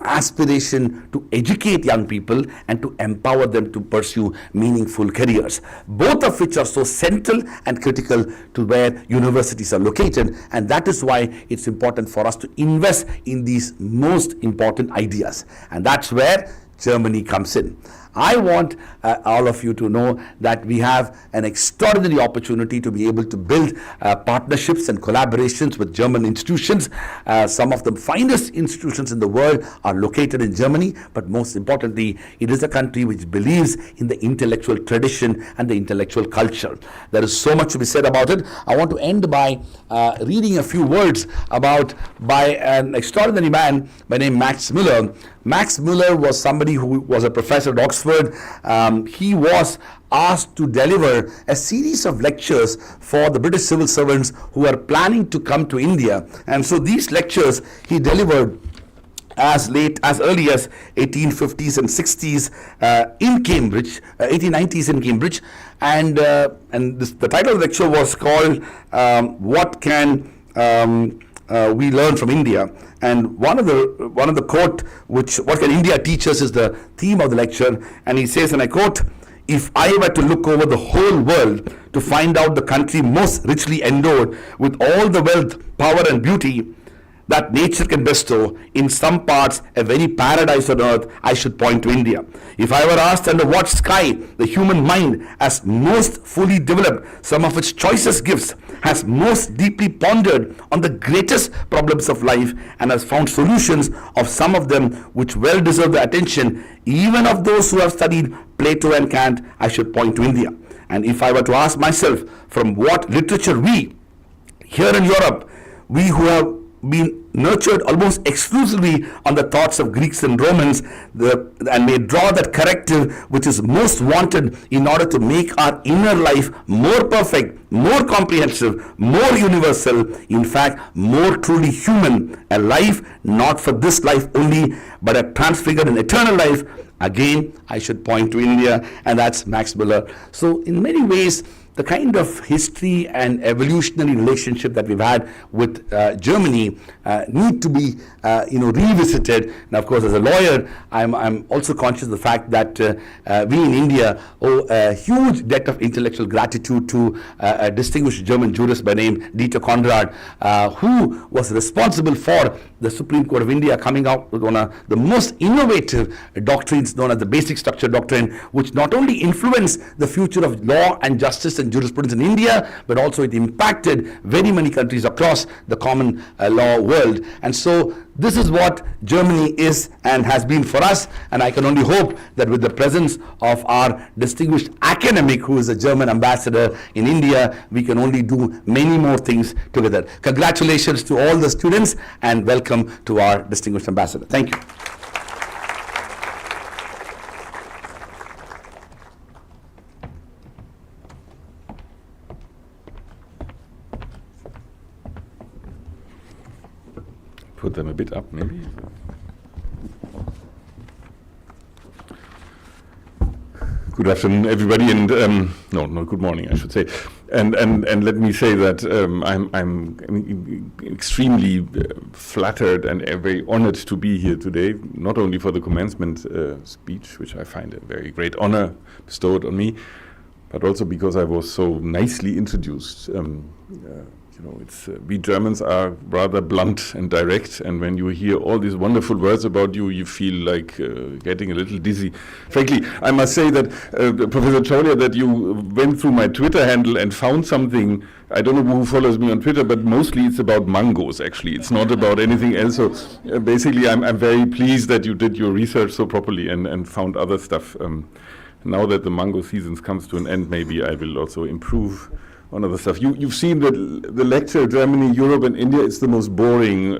aspiration to educate young people and to empower them to pursue meaningful careers, both of which are so central and critical to where universities are located, and that is why it's important for us to invest in these most important ideas, and that's where Germany comes in. I want all of you to know that we have an extraordinary opportunity to be able to build partnerships and collaborations with German institutions. Some of the finest institutions in the world are located in Germany, but most importantly, it is a country which believes in the intellectual tradition and the intellectual culture. There is so much to be said about it. I want to end by reading a few words by an extraordinary man by name Max Müller. Max Müller was somebody who was a professor at Oxford. He was asked to deliver a series of lectures for the British civil servants who are planning to come to India. And so these lectures he delivered as early as 1850s and 60s in Cambridge, 1890s in Cambridge. And the title of the lecture was called What Can We Learn from India? And one of the quote, which what can India teach us, is the theme of the lecture. And he says, and I quote, "If I were to look over the whole world to find out the country most richly endowed with all the wealth, power and beauty that nature can bestow, in some parts a very paradise on earth, I should point to India. If I were asked under what sky the human mind has most fully developed some of its choicest gifts, has most deeply pondered on the greatest problems of life, and has found solutions of some of them which well deserve the attention even of those who have studied Plato and Kant, I should point to India. And if I were to ask myself from what literature we, here in Europe, we who have been nurtured almost exclusively on the thoughts of Greeks and Romans, and may draw that corrective which is most wanted in order to make our inner life more perfect, more comprehensive, more universal, in fact more truly human, a life not for this life only, but a transfigured and eternal life, again I should point to India." And that's Max Müller. So in many ways, the kind of history and evolutionary relationship that we've had with Germany need to be revisited. Now, of course, as a lawyer, I'm also conscious of the fact that we in India owe a huge debt of intellectual gratitude to a distinguished German jurist by name Dieter Conrad, who was responsible for the Supreme Court of India coming out with one of the most innovative doctrines known as the basic structure doctrine, which not only influenced the future of law and justice and jurisprudence in India, but also it impacted very many countries across the common law world. And so this is what Germany is and has been for us, and I can only hope that with the presence of our distinguished academic who is a German ambassador in India, we can only do many more things together. Congratulations to all the students and welcome to our distinguished ambassador. Thank you. Put them a bit up, maybe. Good afternoon, everybody, and no, good morning, I should say. And let me say that I'm extremely flattered and very honored to be here today, not only for the commencement speech, which I find a very great honor bestowed on me, but also because I was so nicely introduced. We Germans are rather blunt and direct, and when you hear all these wonderful words about you, you feel like getting a little dizzy. Frankly, I must say that, Professor Cholia, that you went through my Twitter handle and found something. I don't know who follows me on Twitter, but mostly it's about mangoes, actually. It's not about anything else. So basically, I'm very pleased that you did your research so properly and found other stuff. Now that the mango season comes to an end, maybe I will also improve on other stuff. You've seen the lecture, Germany, Europe, and India. It's the most boring,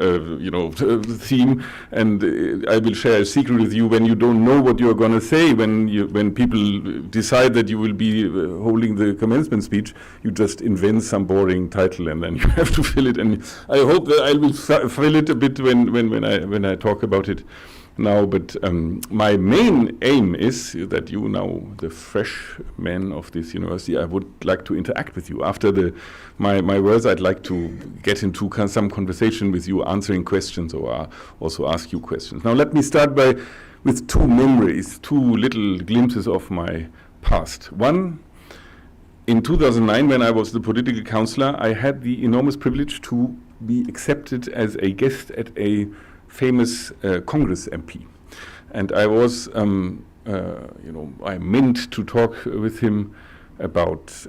theme. And I will share a secret with you. When you don't know what you're going to say, when people decide that you will be holding the commencement speech, you just invent some boring title, and then you have to fill it. And I hope that I will fill it a bit when I talk about it now. But my main aim is that you now, the freshmen of this university, I would like to interact with you. After my words, I'd like to get into some conversation with you, answering questions or also ask you questions. Now let me start with two memories, two little glimpses of my past. One, in 2009, when I was the political counselor, I had the enormous privilege to be accepted as a guest at a famous Congress MP, and I was, I meant to talk with him about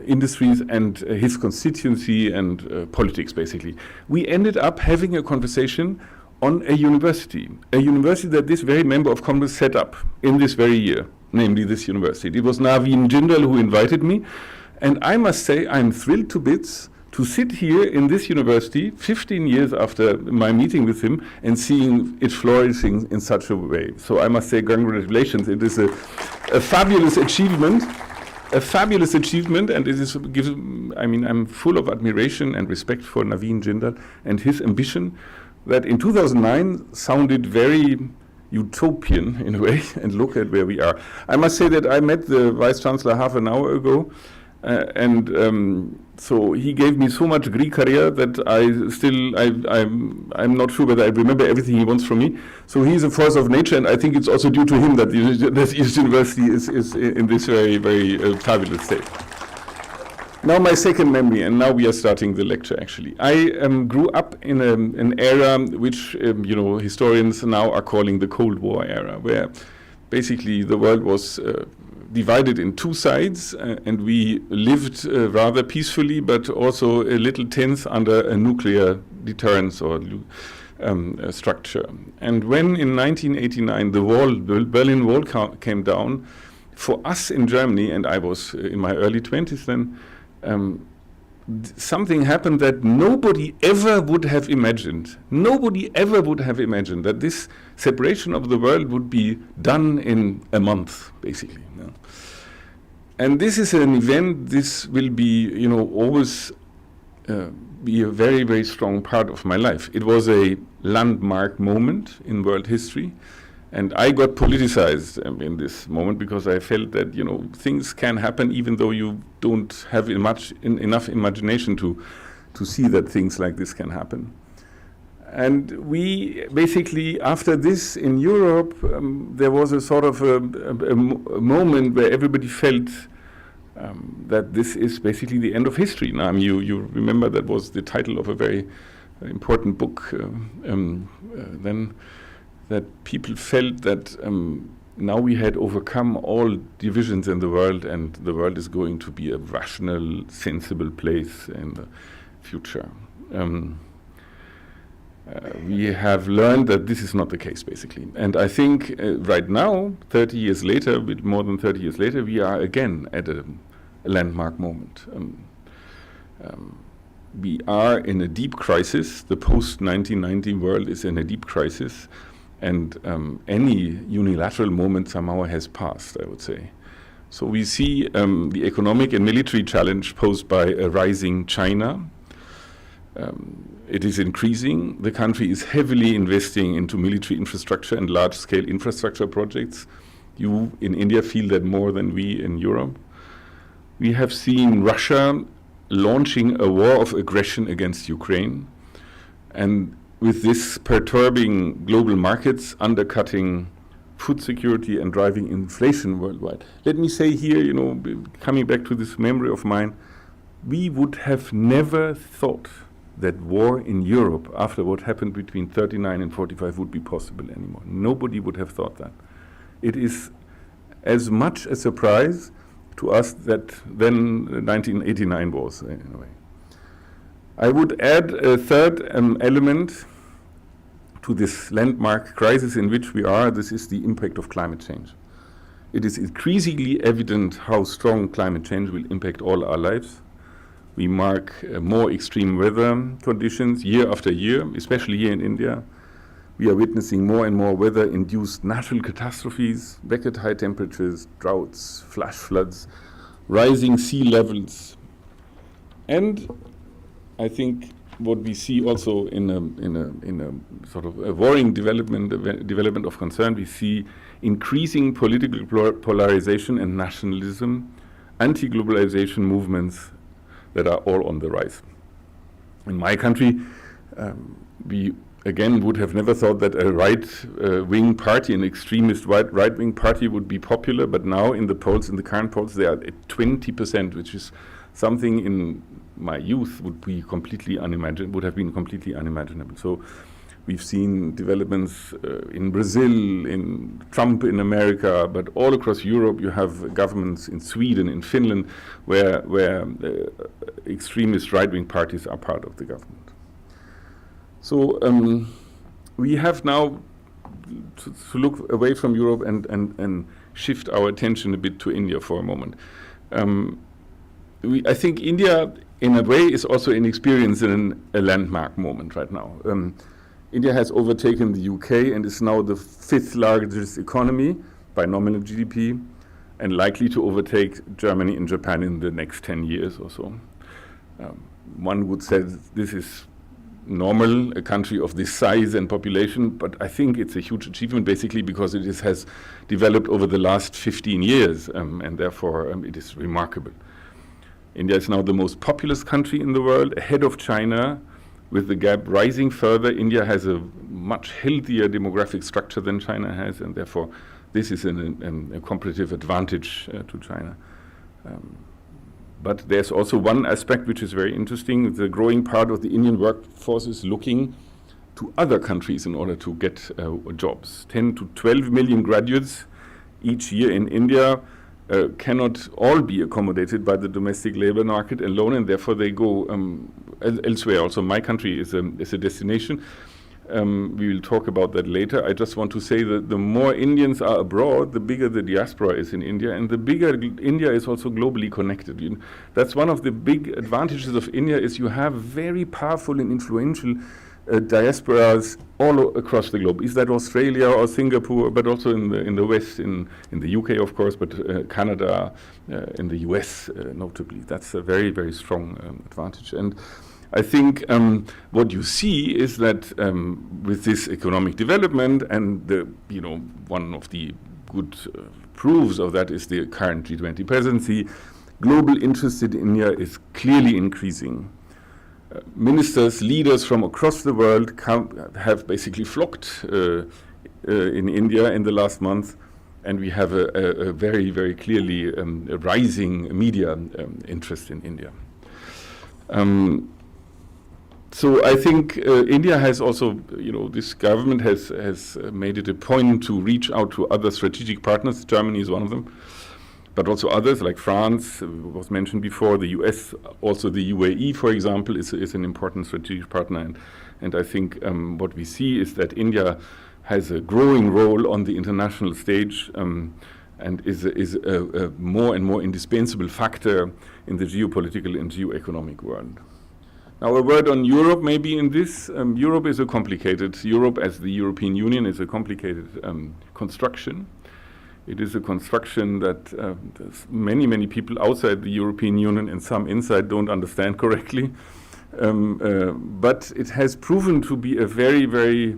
industries and his constituency and politics. Basically, we ended up having a conversation on a university that this very member of Congress set up in this very year, namely this university. It was Naveen Jindal who invited me, and I must say I'm thrilled to bits to sit here in this university 15 years after my meeting with him and seeing it flourishing in such a way. So I must say congratulations. It is a fabulous achievement, and it is I'm full of admiration and respect for Naveen Jindal and his ambition that in 2009 sounded very utopian in a way, and look at where we are. I must say that I met the Vice Chancellor half an hour ago, so he gave me so much Greek career that I'm not sure whether I remember everything he wants from me. So he's a force of nature, and I think it's also due to him that this East University is in this very, very fabulous state. Now my second memory, and now we are starting the lecture actually. I grew up in an era which historians now are calling the Cold War era, where basically the world was divided in two sides, and we lived rather peacefully, but also a little tense under a nuclear deterrence or structure. And when in 1989 the Berlin Wall came down, for us in Germany, and I was in my early 20s then, something happened that nobody ever would have imagined. Nobody ever would have imagined that this separation of the world would be done in a month, basically. And this is an event, this will be, always be a very, very strong part of my life. It was a landmark moment in world history, and I got politicized in this moment because I felt that, things can happen even though you don't have enough imagination to see that things like this can happen. And we basically, after this in Europe, there was a sort of a moment where everybody felt that this is basically the end of history. Now, you remember that was the title of a very important book then, that people felt that now we had overcome all divisions in the world, and the world is going to be a rational, sensible place in the future. We have learned that this is not the case, basically. And I think right now, 30 years later, with more than 30 years later, we are again at a landmark moment. We are in a deep crisis. The post-1990 world is in a deep crisis. And any unilateral moment somehow has passed, I would say. So we see the economic and military challenge posed by a rising China. It is increasing. The country is heavily investing into military infrastructure and large-scale infrastructure projects. You in India feel that more than we in Europe. We have seen Russia launching a war of aggression against Ukraine, and with this perturbing global markets, undercutting food security and driving inflation worldwide. Let me say here, coming back to this memory of mine, we would have never thought that war in Europe after what happened between 39 and 45 would be possible anymore. Nobody would have thought that. It is as much a surprise to us that then 1989 was, in a way. I would add a third element to this landmark crisis in which we are. This is the impact of climate change. It is increasingly evident how strong climate change will impact all our lives. We mark more extreme weather conditions year after year, especially here in India. We are witnessing more and more weather-induced natural catastrophes, record high temperatures, droughts, flash floods, rising sea levels. And I think what we see also in a sort of a worrying development of concern, we see increasing political polarization and nationalism, anti-globalization movements that are all on the rise. In my country, we again would have never thought that a right-wing party, an extremist right-wing party would be popular, but now in the polls, in the current polls, they are at 20%, which is something in my youth would be completely unimaginable, would have been completely unimaginable. So we've seen developments in Brazil, in Trump in America, but all across Europe you have governments in Sweden, in Finland, where extremist right-wing parties are part of the government. So we have now to look away from Europe and shift our attention a bit to India for a moment. I think India, in a way, is also experiencing a landmark moment right now. India has overtaken the UK and is now the 5th largest economy by nominal GDP, and likely to overtake Germany and Japan in the next 10 years or so. One would say this is normal, a country of this size and population, but I think it's a huge achievement basically because it has developed over the last 15 years, and therefore it is remarkable. India is now the most populous country in the world, ahead of China. With the gap rising further, India has a much healthier demographic structure than China has, and therefore this is a competitive advantage to China. But there's also one aspect which is very interesting. The growing part of the Indian workforce is looking to other countries in order to get jobs. 10 to 12 million graduates each year in India cannot all be accommodated by the domestic labor market alone, and therefore they go elsewhere. Also, my country is a destination. We will talk about that later. I just want to say that the more Indians are abroad, the bigger the diaspora is in India, and the bigger India is also globally connected. That's one of the big advantages of India, is you have very powerful and influential diasporas all across the globe. Is that Australia or Singapore, but also in the West, in the UK, of course, but Canada, in the US, notably. That's a very, very strong advantage. And I think what you see is that with this economic development, and one of the good proofs of that is the current G20 presidency, global interest in India is clearly increasing. Ministers, leaders from across the world have basically flocked in India in the last month, and we have a very, very clearly a rising media interest in India. So I think India has also, this government has made it a point to reach out to other strategic partners. Germany is one of them, but also others like France was mentioned before, the US, also the UAE, for example, is an important strategic partner. And I think what we see is that India has a growing role on the international stage and is a more and more indispensable factor in the geopolitical and geoeconomic world. Now, a word on Europe maybe in this. Europe is Europe as the European Union is a complicated construction. It is a construction that many people outside the European Union and some inside don't understand correctly. But it has proven to be a very, very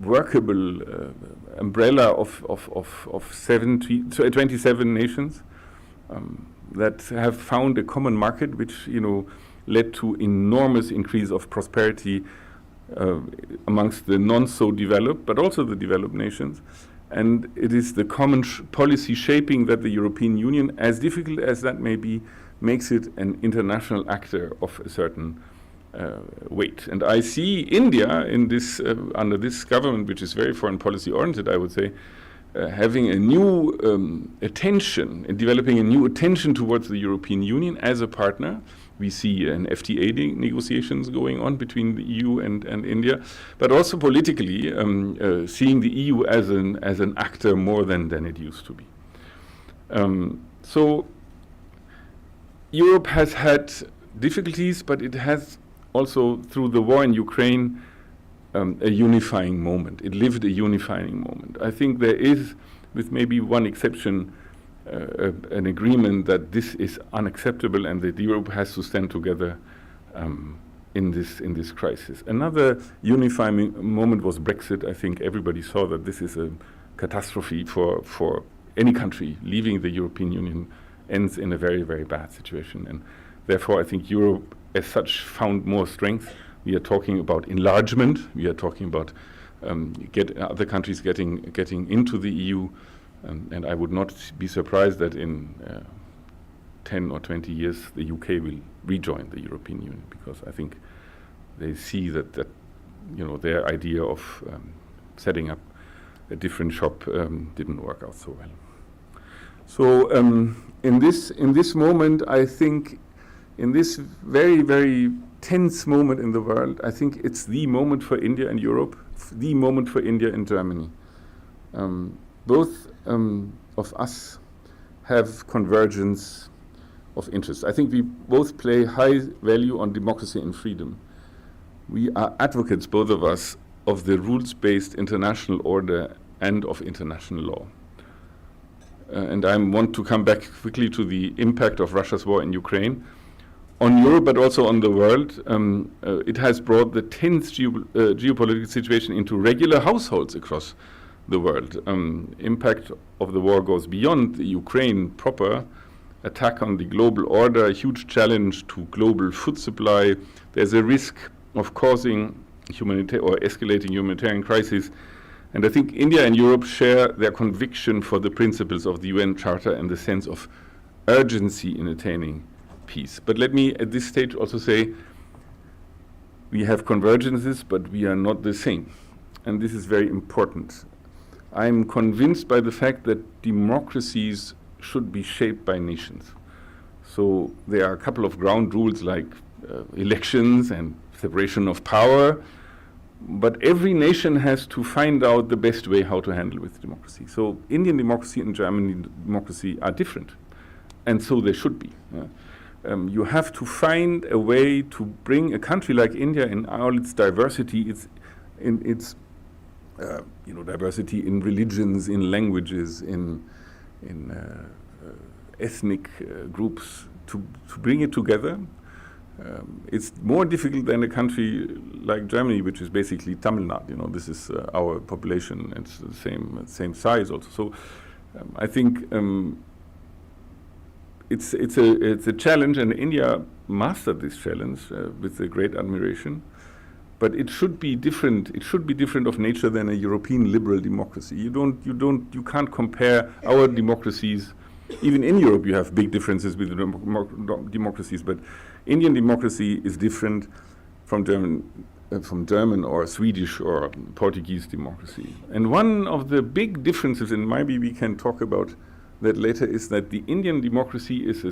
workable umbrella of 27 nations that have found a common market, which led to enormous increase of prosperity amongst the non-so-developed, but also the developed nations. And it is the common policy shaping that the European Union, as difficult as that may be, makes it an international actor of a certain weight. And I see India in this, under this government, which is very foreign policy oriented, I would say, having a new attention and developing a new attention towards the European Union as a partner. We see an FTA negotiations going on between the EU and India, but also politically seeing the EU as an actor more than it used to be. So Europe has had difficulties, but it has also, through the war in Ukraine, a unifying moment. It lived a unifying moment. I think there is, with maybe one exception, an agreement that this is unacceptable and that Europe has to stand together in this crisis. Another unifying moment was Brexit. I think everybody saw that this is a catastrophe for any country. Leaving the European Union ends in a very, very bad situation. And therefore, I think Europe as such found more strength. We are talking about enlargement. We are talking about other countries getting into the EU. And I would not be surprised that in 10 or 20 years the UK will rejoin the European Union, because I think they see that their idea of setting up a different shop didn't work out so well. So in this moment, I think, in this very, very tense moment in the world, I think it's the moment for India and Europe, the moment for India and Germany. Both of us have convergence of interest. I think we both play high value on democracy and freedom. We are advocates, both of us, of the rules-based international order and of international law. And I want to come back quickly to the impact of Russia's war in Ukraine on Europe, but also on the world. It has brought the tense geopolitical situation into regular households across the world. Impact of the war goes beyond the Ukraine proper. Attack on the global order, a huge challenge to global food supply. There's a risk of causing escalating humanitarian crisis. And I think India and Europe share their conviction for the principles of the UN Charter and the sense of urgency in attaining peace. But let me at this stage also say we have convergences, but we are not the same. And this is very important. I'm convinced by the fact that democracies should be shaped by nations. So there are a couple of ground rules like elections and separation of power, but every nation has to find out the best way how to handle with democracy. So Indian democracy and German democracy are different, and so they should be. You have to find a way to bring a country like India in all its diversity, its diversity in religions, in languages, in ethnic groups, to bring it together. It's more difficult than a country like Germany, which is basically Tamil Nadu. This is our population. It's the same size also. So I think it's a challenge, and India mastered this challenge with a great admiration. But it should be different. It should be different of nature than a European liberal democracy. You can't compare our democracies. Even in Europe, you have big differences with democracies. But Indian democracy is different from German or Swedish or Portuguese democracy. And one of the big differences, and maybe we can talk about that later, is that the Indian democracy is,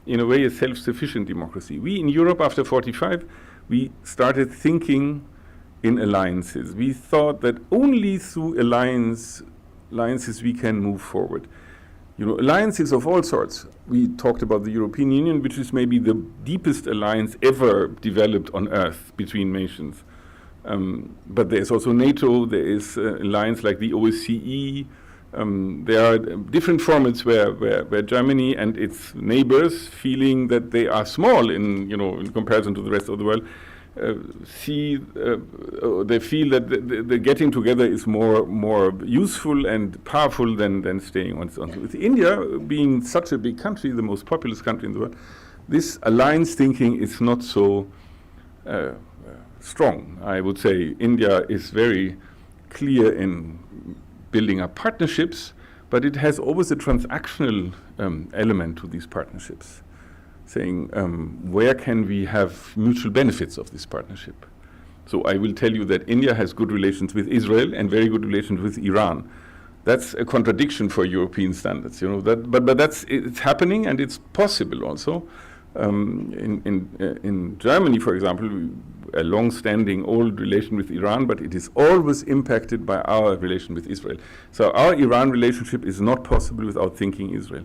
in a way, a self-sufficient democracy. We in Europe, after 1945, we started thinking in alliances. We thought that only through alliances we can move forward. Alliances of all sorts. We talked about the European Union, which is maybe the deepest alliance ever developed on earth between nations. But there's also NATO, there is alliance like the OSCE. There are different formats where Germany and its neighbors, feeling that they are small in comparison to the rest of the world, they feel that the getting together is more useful and powerful than staying on. With India being such a big country, the most populous country in the world, this alliance thinking is not so strong. I would say India is very clear in building up partnerships, but it has always a transactional element to these partnerships, saying where can we have mutual benefits of this partnership. So I will tell you that India has good relations with Israel and very good relations with Iran. That's a contradiction for European standards, you know. But it's happening, and it's possible also. In Germany, for example, a long-standing old relation with Iran, but it is always impacted by our relation with Israel. So our Iran relationship is not possible without thinking Israel.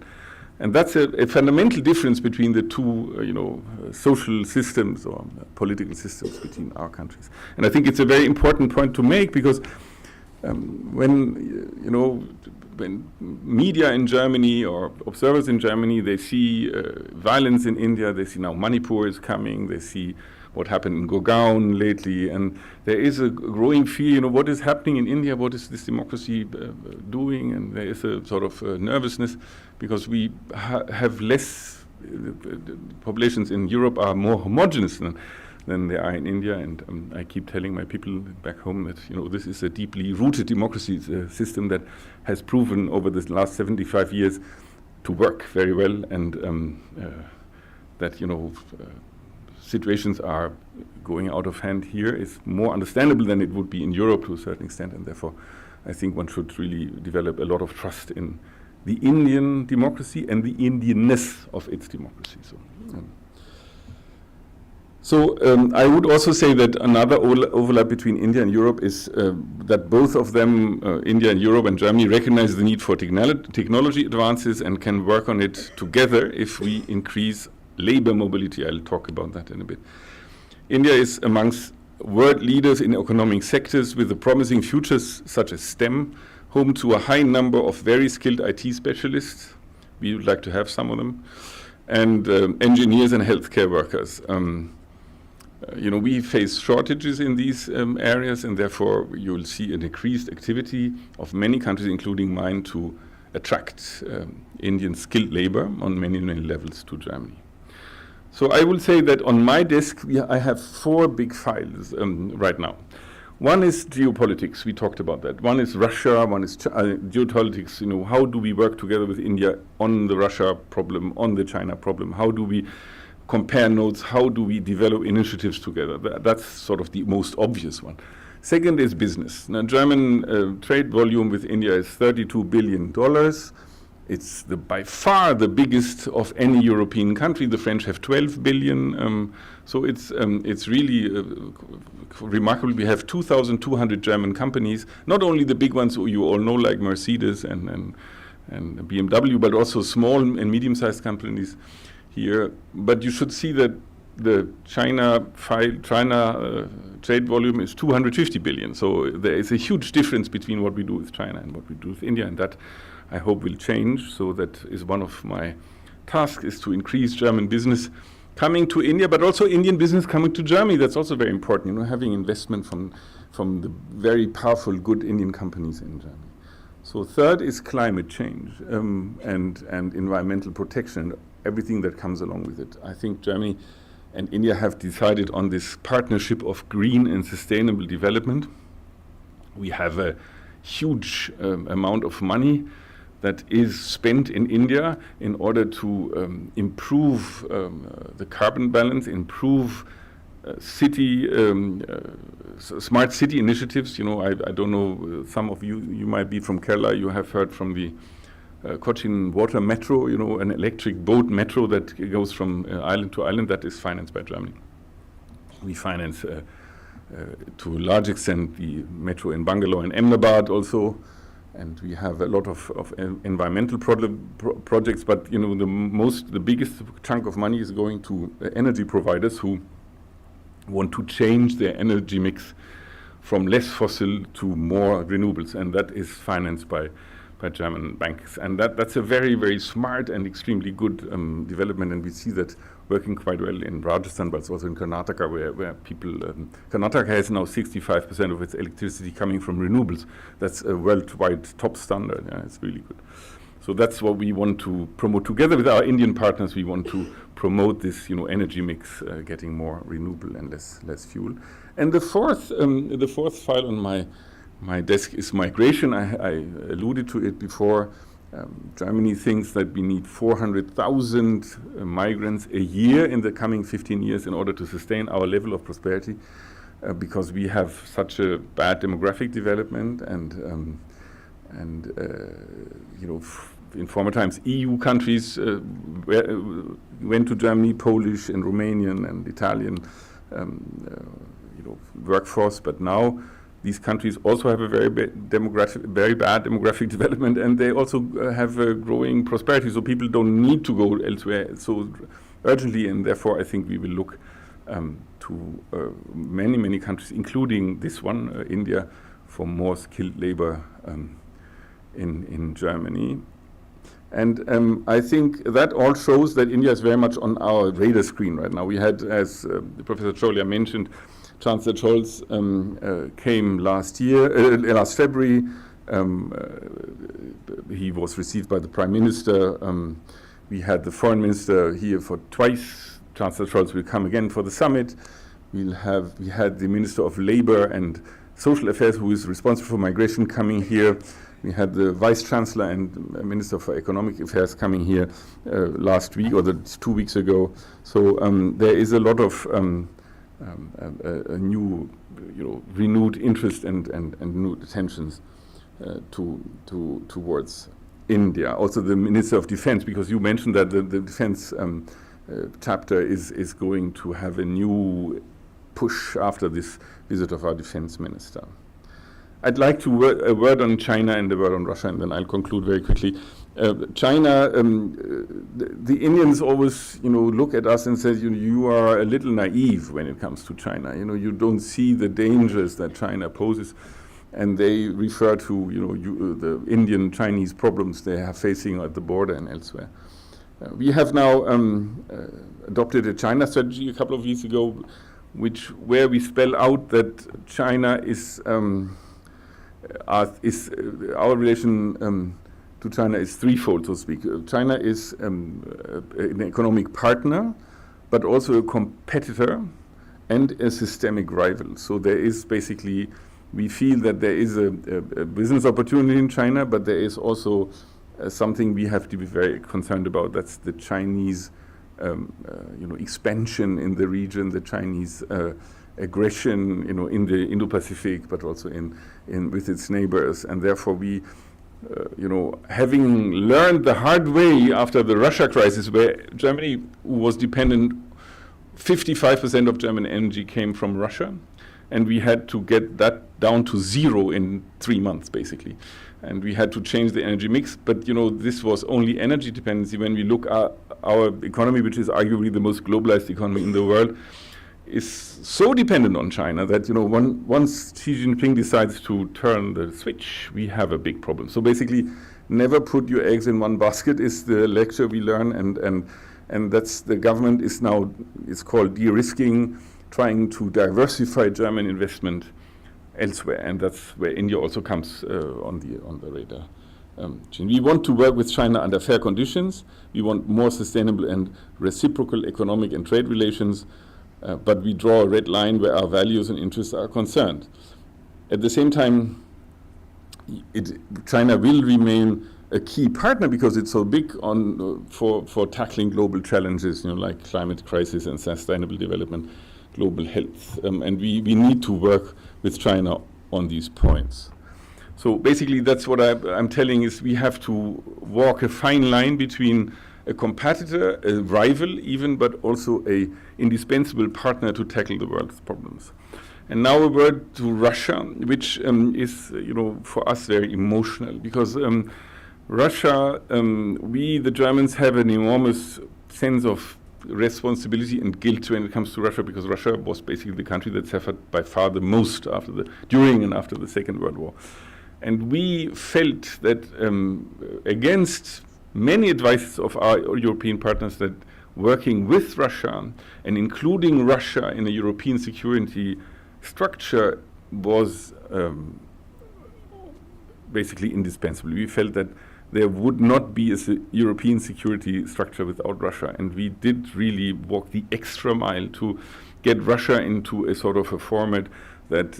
And that's a fundamental difference between the two, social systems or political systems between our countries. And I think it's a very important point to make, because when media in Germany or observers in Germany, they see violence in India, they see now Manipur is coming, they see what happened in Gurgaon lately, and there is a growing fear, what is happening in India, what is this democracy doing, and there is a sort of nervousness, because we have less, populations in Europe are more homogeneous than they are in India, and I keep telling my people back home that this is a deeply rooted democracy. It's a system that has proven over the last 75 years to work very well, and that situations are going out of hand here is more understandable than it would be in Europe to a certain extent, and therefore I think one should really develop a lot of trust in the Indian democracy and the Indianness of its democracy. So I would also say that another overlap between India and Europe is that both of them, India and Europe and Germany, recognize the need for technology advances and can work on it together if we increase labor mobility. I'll talk about that in a bit. India is amongst world leaders in economic sectors with the promising futures such as STEM, home to a high number of very skilled IT specialists. We would like to have some of them, and engineers and healthcare workers. We face shortages in these areas, and therefore you will see an increased activity of many countries, including mine, to attract Indian skilled labor on many, many levels to Germany. So I will say that on my desk I have 4 big files right now. One is geopolitics, we talked about that. One is Russia, one is geopolitics, how do we work together with India on the Russia problem, on the China problem? How do we compare notes? How do we develop initiatives together? That's sort of the most obvious one. Second is business. Now, German trade volume with India is $32 billion. It's by far the biggest of any European country. The French have 12 billion. So it's really remarkable. We have 2,200 German companies, not only the big ones who you all know, like Mercedes and BMW, but also small and medium-sized companies here. But you should see that the China trade volume is 250 billion. So there is a huge difference between what we do with China and what we do with India, and that I hope will change. So that is one of my tasks, is to increase German business coming to India, but also Indian business coming to Germany. That's also very important, having investment from the very powerful, good Indian companies in Germany. So third is climate change and environmental protection, everything that comes along with it. I think Germany and India have decided on this partnership of green and sustainable development. We have a huge amount of money that is spent in India in order to improve the carbon balance, improve smart city initiatives. I don't know, some of you might be from Kerala, you have heard from the Cochin Water Metro, an electric boat metro that goes from island to island, that is financed by Germany. We finance to a large extent the metro in Bangalore and Ahmedabad also, and we have a lot of environmental projects, but the biggest chunk of money is going to energy providers who want to change their energy mix from less fossil to more renewables, and that is financed by German banks. And that's a very, very smart and extremely good development, and we see that working quite well in Rajasthan, but also in Karnataka, where people, Karnataka has now 65% of its electricity coming from renewables. That's a worldwide top standard. Yeah, it's really good. So that's what we want to promote together with our Indian partners. We want to promote this, energy mix, getting more renewable and less fuel. And the fourth file on my desk is migration. I alluded to it before. Germany thinks that we need 400,000 migrants a year in the coming 15 years in order to sustain our level of prosperity, because we have such a bad demographic development, and in former times EU countries went to Germany, Polish and Romanian and Italian workforce, but now these countries also have a very bad demographic development, and they also have a growing prosperity. So people don't need to go elsewhere so urgently, and therefore I think we will look to many countries, including this one, India, for more skilled labor in Germany. And I think that all shows that India is very much on our radar screen right now. We had, as Professor Cholia mentioned, Chancellor Scholz came last February. He was received by the Prime Minister. We had the Foreign Minister here for twice. Chancellor Scholz will come again for the summit. We had the Minister of Labor and Social Affairs, who is responsible for migration, coming here. We had the Vice Chancellor and Minister for Economic Affairs coming here last week, or 2 weeks ago. So there is a lot of a new, renewed interest and new attentions towards India. Also, the Minister of Defense, because you mentioned that the defense chapter is going to have a new push after this visit of our defense minister. I'd like to a word on China and a word on Russia, and then I'll conclude very quickly. China, the Indians always, look at us and say, you are a little naive when it comes to China. You don't see the dangers that China poses, and they refer to, the Indian-Chinese problems they are facing at the border and elsewhere. We have now adopted a China strategy a couple of years ago, where we spell out that China is our relation to China is threefold, so to speak. China is an economic partner, but also a competitor and a systemic rival. So there is basically, we feel that there is a business opportunity in China, but there is also something we have to be very concerned about. That's the Chinese, expansion in the region, the Chinese aggression, in the Indo-Pacific, but also in with its neighbors, and therefore we. Having learned the hard way after the Russia crisis, where Germany was dependent, 55% of German energy came from Russia, and we had to get that down to zero in 3 months, basically. And we had to change the energy mix, but this was only energy dependency. When we look at our economy, which is arguably the most globalized economy in the world, is so dependent on China that once Xi Jinping decides to turn the switch, we have a big problem. So basically, never put your eggs in one basket is the lecture we learn, and that's the government is now, it's called de-risking, trying to diversify German investment elsewhere, and that's where India also comes on the radar. We want to work with China under fair conditions. We want more sustainable and reciprocal economic and trade relations. But we draw a red line where our values and interests are concerned. At the same time, China will remain a key partner because it's so big for tackling global challenges, like climate crisis and sustainable development, global health, and we need to work with China on these points. So basically, that's what I'm telling is we have to walk a fine line between a competitor, a rival even, but also a indispensable partner to tackle the world's problems. And now a word to Russia, which is, for us very emotional, because Russia, we, the Germans, have an enormous sense of responsibility and guilt when it comes to Russia, because Russia was basically the country that suffered by far the most during and after the Second World War. And we felt that against many advices of our European partners that working with Russia and including Russia in a European security structure was basically indispensable. We felt that there would not be a European security structure without Russia. And we did really walk the extra mile to get Russia into a sort of a format that,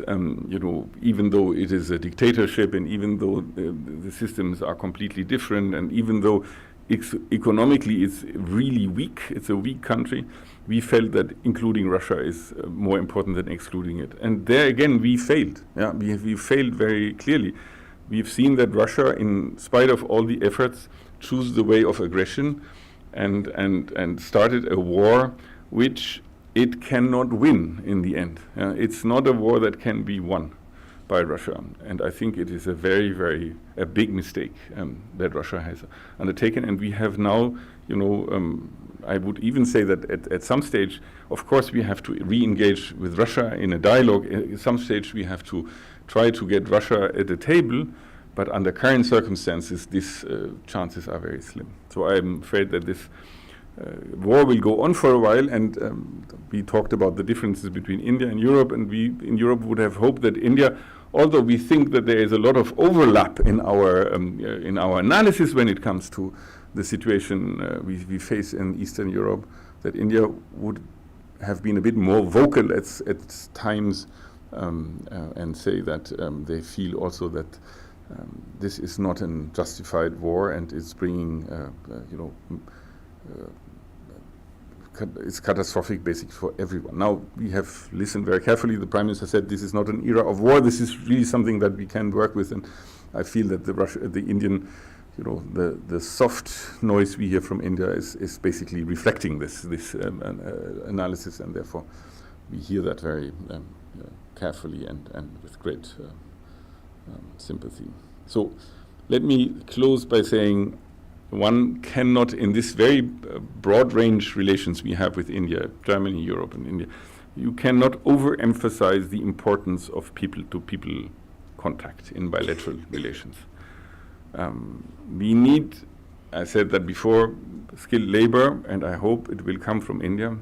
even though it is a dictatorship, and even though the systems are completely different, and even though economically it's really weak, it's a weak country, we felt that including Russia is more important than excluding it. And there again, we failed. Yeah, we failed very clearly. We've seen that Russia, in spite of all the efforts, chose the way of aggression and started a war which it cannot win in the end. It's not a war that can be won by Russia. And I think it is a very big mistake that Russia has undertaken. And we have now, I would even say that at some stage, of course, we have to re-engage with Russia in a dialogue. At some stage, we have to try to get Russia at the table, but under current circumstances, these chances are very slim. So I'm afraid that this war will go on for a while, and we talked about the differences between India and Europe, and we in Europe would have hoped that India, although we think that there is a lot of overlap in our analysis when it comes to the situation we face in Eastern Europe, that India would have been a bit more vocal at times and say that they feel also that this is not a justified war and is bringing, it's catastrophic basically for everyone. Now, we have listened very carefully. The Prime Minister said this is not an era of war. This is really something that we can work with. And I feel that the Indian, the soft noise we hear from India is basically reflecting this analysis, and therefore we hear that very carefully and with great sympathy. So let me close by saying one cannot, in this very broad range relations we have with India, Germany, Europe, and India, you cannot overemphasize the importance of people-to-people contact in bilateral relations. We need, I said that before, skilled labor, and I hope it will come from India.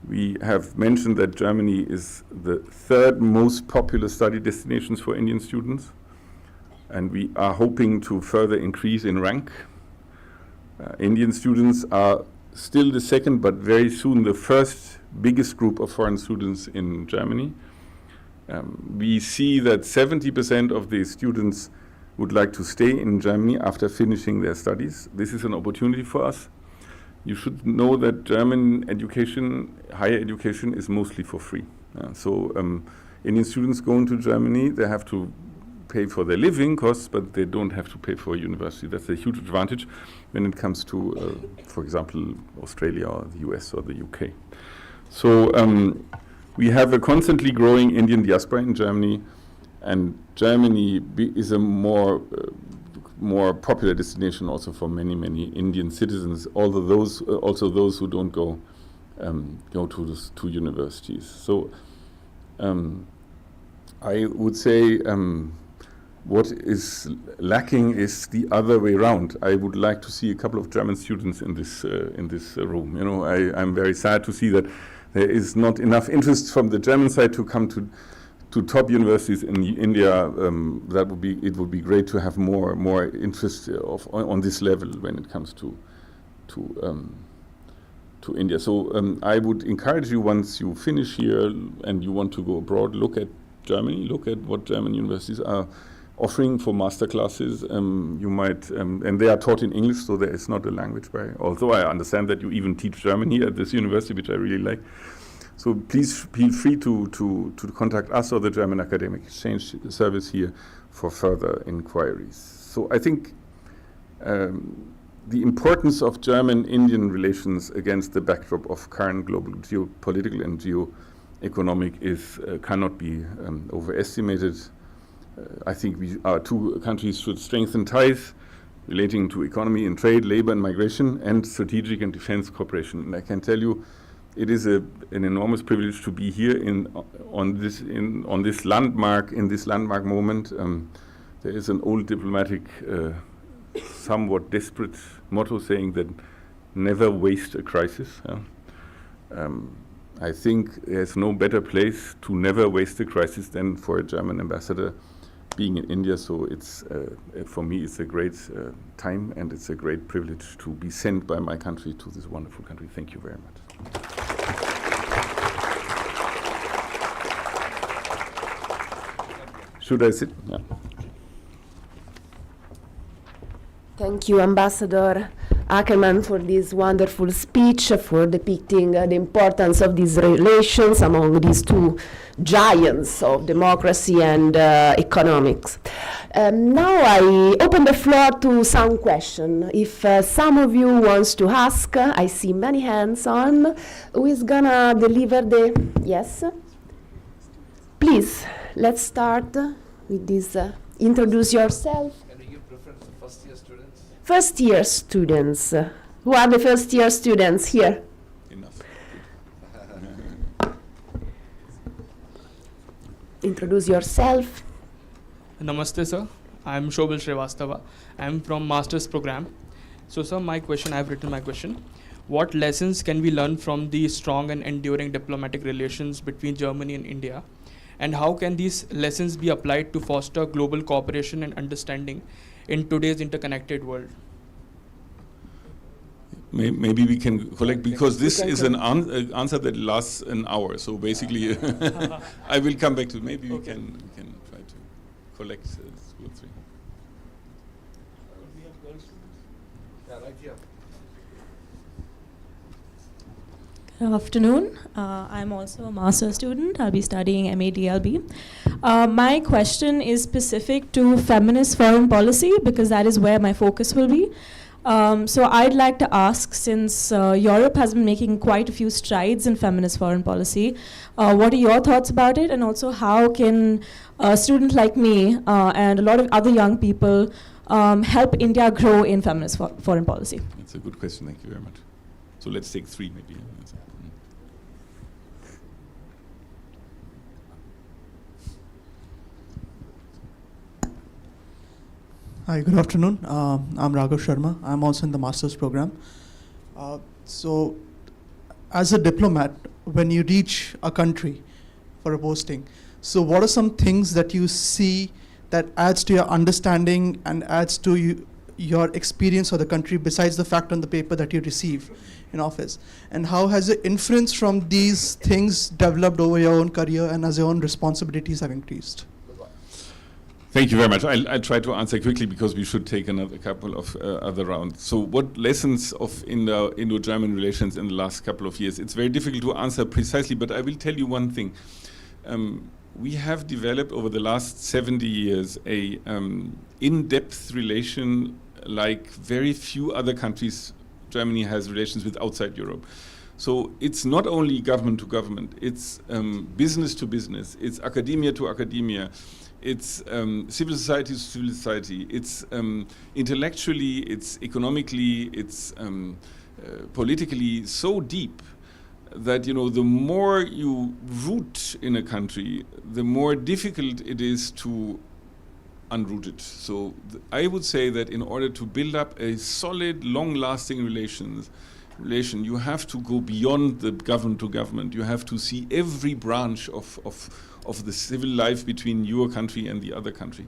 We have mentioned that Germany is the third most popular study destinations for Indian students, and we are hoping to further increase in rank. Indian students are still the second, but very soon the first biggest group of foreign students in Germany. We see that 70% of the students would like to stay in Germany after finishing their studies. This is an opportunity for us. You should know that German education, higher education, is mostly for free. So Indian students going to Germany, they have to pay for their living costs, but they don't have to pay for a university. That's a huge advantage when it comes to, for example, Australia or the US or the UK. So we have a constantly growing Indian diaspora in Germany, and Germany is a more popular destination also for many Indian citizens, although those who don't go to universities. So I would say what is lacking is the other way around. I would like to see a couple of German students in this room. I'm very sad to see that there is not enough interest from the German side to come to top universities in India. It would be great to have more interest on this level when it comes to India. So I would encourage you, once you finish here and you want to go abroad, look at Germany, look at what German universities are offering for master classes. You might, and they are taught in English, so there is not a language barrier. Although I understand that you even teach German here at this university, which I really like. So please feel free to contact us or the German Academic Exchange Service here for further inquiries. So I think the importance of German-Indian relations against the backdrop of current global geopolitical and geoeconomic cannot be overestimated. I think our two countries should strengthen ties relating to economy and trade, labor and migration, and strategic and defense cooperation. And I can tell you, it is an enormous privilege to be here on this landmark moment. There is an old diplomatic, somewhat desperate motto saying that never waste a crisis. I think there's no better place to never waste a crisis than for a German ambassador being in India. So it's for me it's a great time, and it's a great privilege to be sent by my country to this wonderful country. Thank you very much. Should I sit? Yeah. Thank you, Ambassador Ackerman, for this wonderful speech, for depicting the importance of these relations among these two giants of democracy and economics. Now I open the floor to some questions. If some of you wants to ask, I see many hands on. Who is gonna deliver the, yes? Please, let's start with this, introduce yourself. First year students. Who are the first year students here? Enough. Introduce yourself. Namaste, sir. I am Shobal Srivastava. I am from Master's Program. So, sir, I have written my question. What lessons can we learn from the strong and enduring diplomatic relations between Germany and India? And how can these lessons be applied to foster global cooperation and understanding in today's interconnected world? Maybe we can collect, because this is an answer that lasts an hour. So basically, I will come back to. Maybe we can try to collect 2 or 3. Yeah, right here. Good afternoon. I'm also a master's student. I'll be studying MA-DLB. My question is specific to feminist foreign policy, because that is where my focus will be. So I'd like to ask, since Europe has been making quite a few strides in feminist foreign policy, what are your thoughts about it? And also, how can a student like me and a lot of other young people help India grow in feminist foreign policy? That's a good question. Thank you very much. So let's take 3 maybe. Hi, good afternoon. I'm Raghav Sharma. I'm also in the master's program. So, as a diplomat, when you reach a country for a posting, so what are some things that you see that adds to your understanding and adds to your experience of the country besides the fact on the paper that you receive in office? And how has the inference from these things developed over your own career and as your own responsibilities have increased? Thank you very much. I'll try to answer quickly, because we should take another couple of other rounds. So what lessons of Indo-German relations in the last couple of years? It's very difficult to answer precisely, but I will tell you one thing. We have developed over the last 70 years a in-depth relation like very few other countries Germany has relations with outside Europe. So it's not only government to government, it's business to business, it's academia to academia, it's civil society to civil society, it's intellectually, it's economically, it's politically so deep that, you know, the more you root in a country, the more difficult it is to unroot it. So I would say that in order to build up a solid, long-lasting relation, you have to go beyond the government to government. You have to see every branch of the civil life between your country and the other country.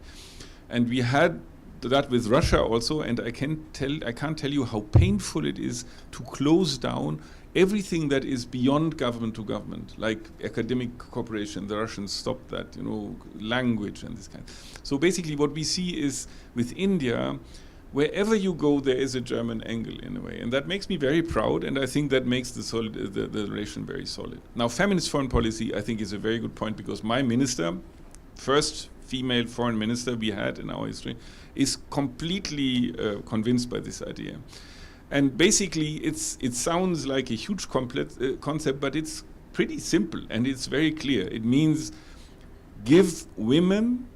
And we had that with Russia also, and I can't tell you how painful it is to close down everything that is beyond government to government, like academic cooperation. The Russians stopped that, you know, language and this kind. So basically what we see is with India, wherever you go, there is a German angle in a way. And that makes me very proud, and I think that makes the relation very solid. Now, feminist foreign policy, I think, is a very good point, because my minister, first female foreign minister we had in our history, is completely convinced by this idea. And basically, it sounds like a huge concept, but it's pretty simple, and it's very clear. It means give women,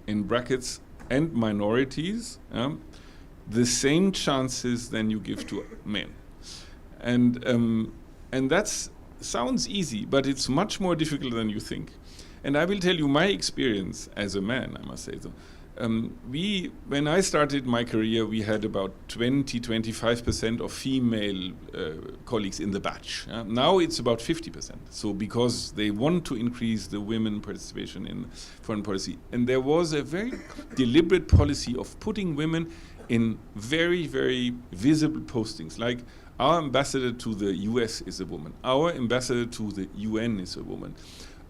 in brackets, and minorities the same chances than you give to men. And that sounds easy, but it's much more difficult than you think. And I will tell you my experience as a man, I must say so. When I started my career, we had about 25% of female colleagues in the batch. Now it's about 50%. So because they want to increase the women participation in foreign policy. And there was a very deliberate policy of putting women in very, very visible postings. Like our ambassador to the US is a woman. Our ambassador to the UN is a woman.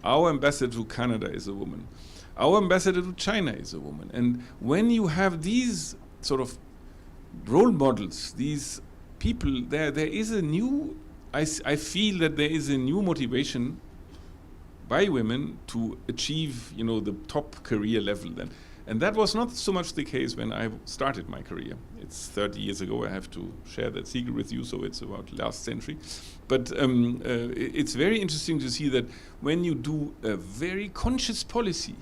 Our ambassador to Canada is a woman. Our ambassador to China is a woman. And when you have these sort of role models, these people, there is a new, I feel that there is a new motivation by women to achieve, the top career level then. And that was not so much the case when I started my career. It's 30 years ago. I have to share that secret with you, so it's about last century. But it's very interesting to see that when you do a very conscious policy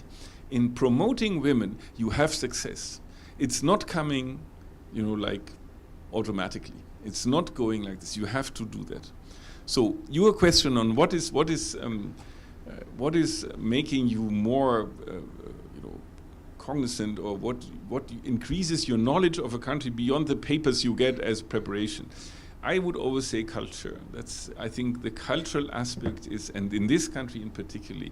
in promoting women, you have success. It's not coming, like automatically. It's not going like this. You have to do that. So your question on what is making you more cognizant, or what increases your knowledge of a country beyond the papers you get as preparation. I would always say culture. I think the cultural aspect is, and in this country in particular,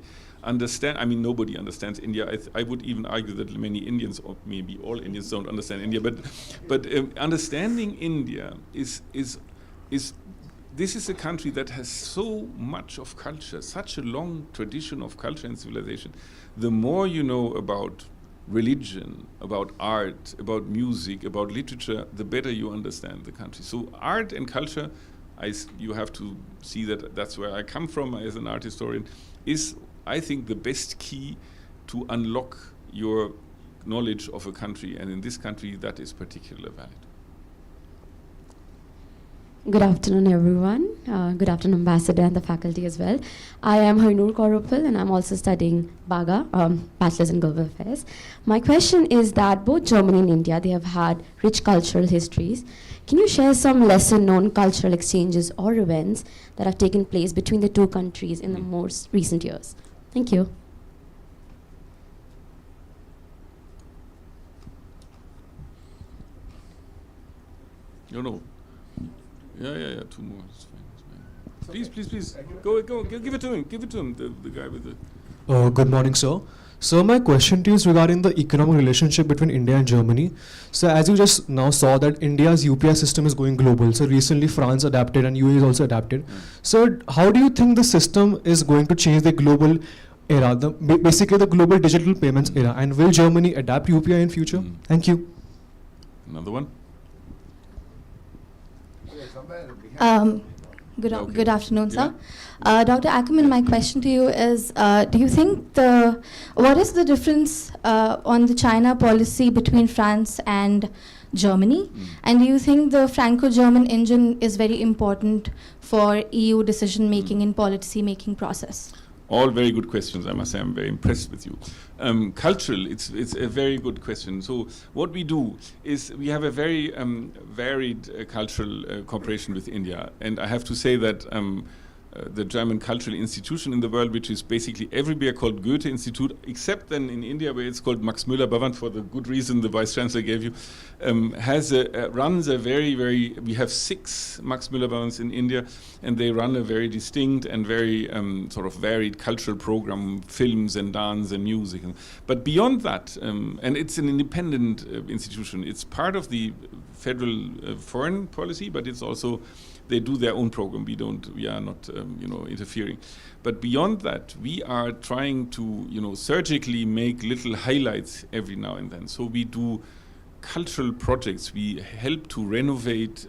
nobody understands India. I would even argue that many Indians, or maybe all Indians, don't understand India. But understanding India is this is a country that has so much of culture, such a long tradition of culture and civilization. The more you know about religion, about art, about music, about literature, the better you understand the country. So art and culture, you have to see that's where I come from as an art historian, is, I think, the best key to unlock your knowledge of a country. And in this country, that is particularly valid. Good afternoon, everyone. Good afternoon, Ambassador and the faculty as well. I am Harnoor Kaurupal, and I'm also studying BAGA, Bachelor's in Global Affairs. My question is that both Germany and India, they have had rich cultural histories. Can you share some lesser-known cultural exchanges or events that have taken place between the two countries in the most recent years? Thank you. Yeah, 2 more. It's fine. Please. Go. Give it to him. The guy with the... Good morning, sir. So my question to you is regarding the economic relationship between India and Germany. So as you just now saw that India's UPI system is going global. So recently France adapted and UAE is also adapted. So how do you think the system is going to change the global era, basically the global digital payments era? And will Germany adapt UPI in future? Thank you. Another one? Good afternoon, sir. Dr. Ackerman, my question to you is, do you think what is the difference on the China policy between France and Germany? And do you think the Franco-German engine is very important for EU decision-making in policy-making process? All very good questions, I must say. I'm very impressed with you. Cultural, it's a very good question. So what we do is we have a very varied cultural cooperation with India. And I have to say that the German cultural institution in the world, which is basically everywhere called Goethe Institute, except then in India where it's called Max Müller-Bavand, for the good reason the Vice Chancellor gave you, runs a very, we have 6 Max Müller-Bavands in India, and they run a very distinct and very sort of varied cultural program, films and dance and music. But beyond that, and it's an independent institution, it's part of the federal foreign policy, but it's also, they do their own program. We are not, interfering. But beyond that, we are trying to, surgically make little highlights every now and then. So we do cultural projects. We help to renovate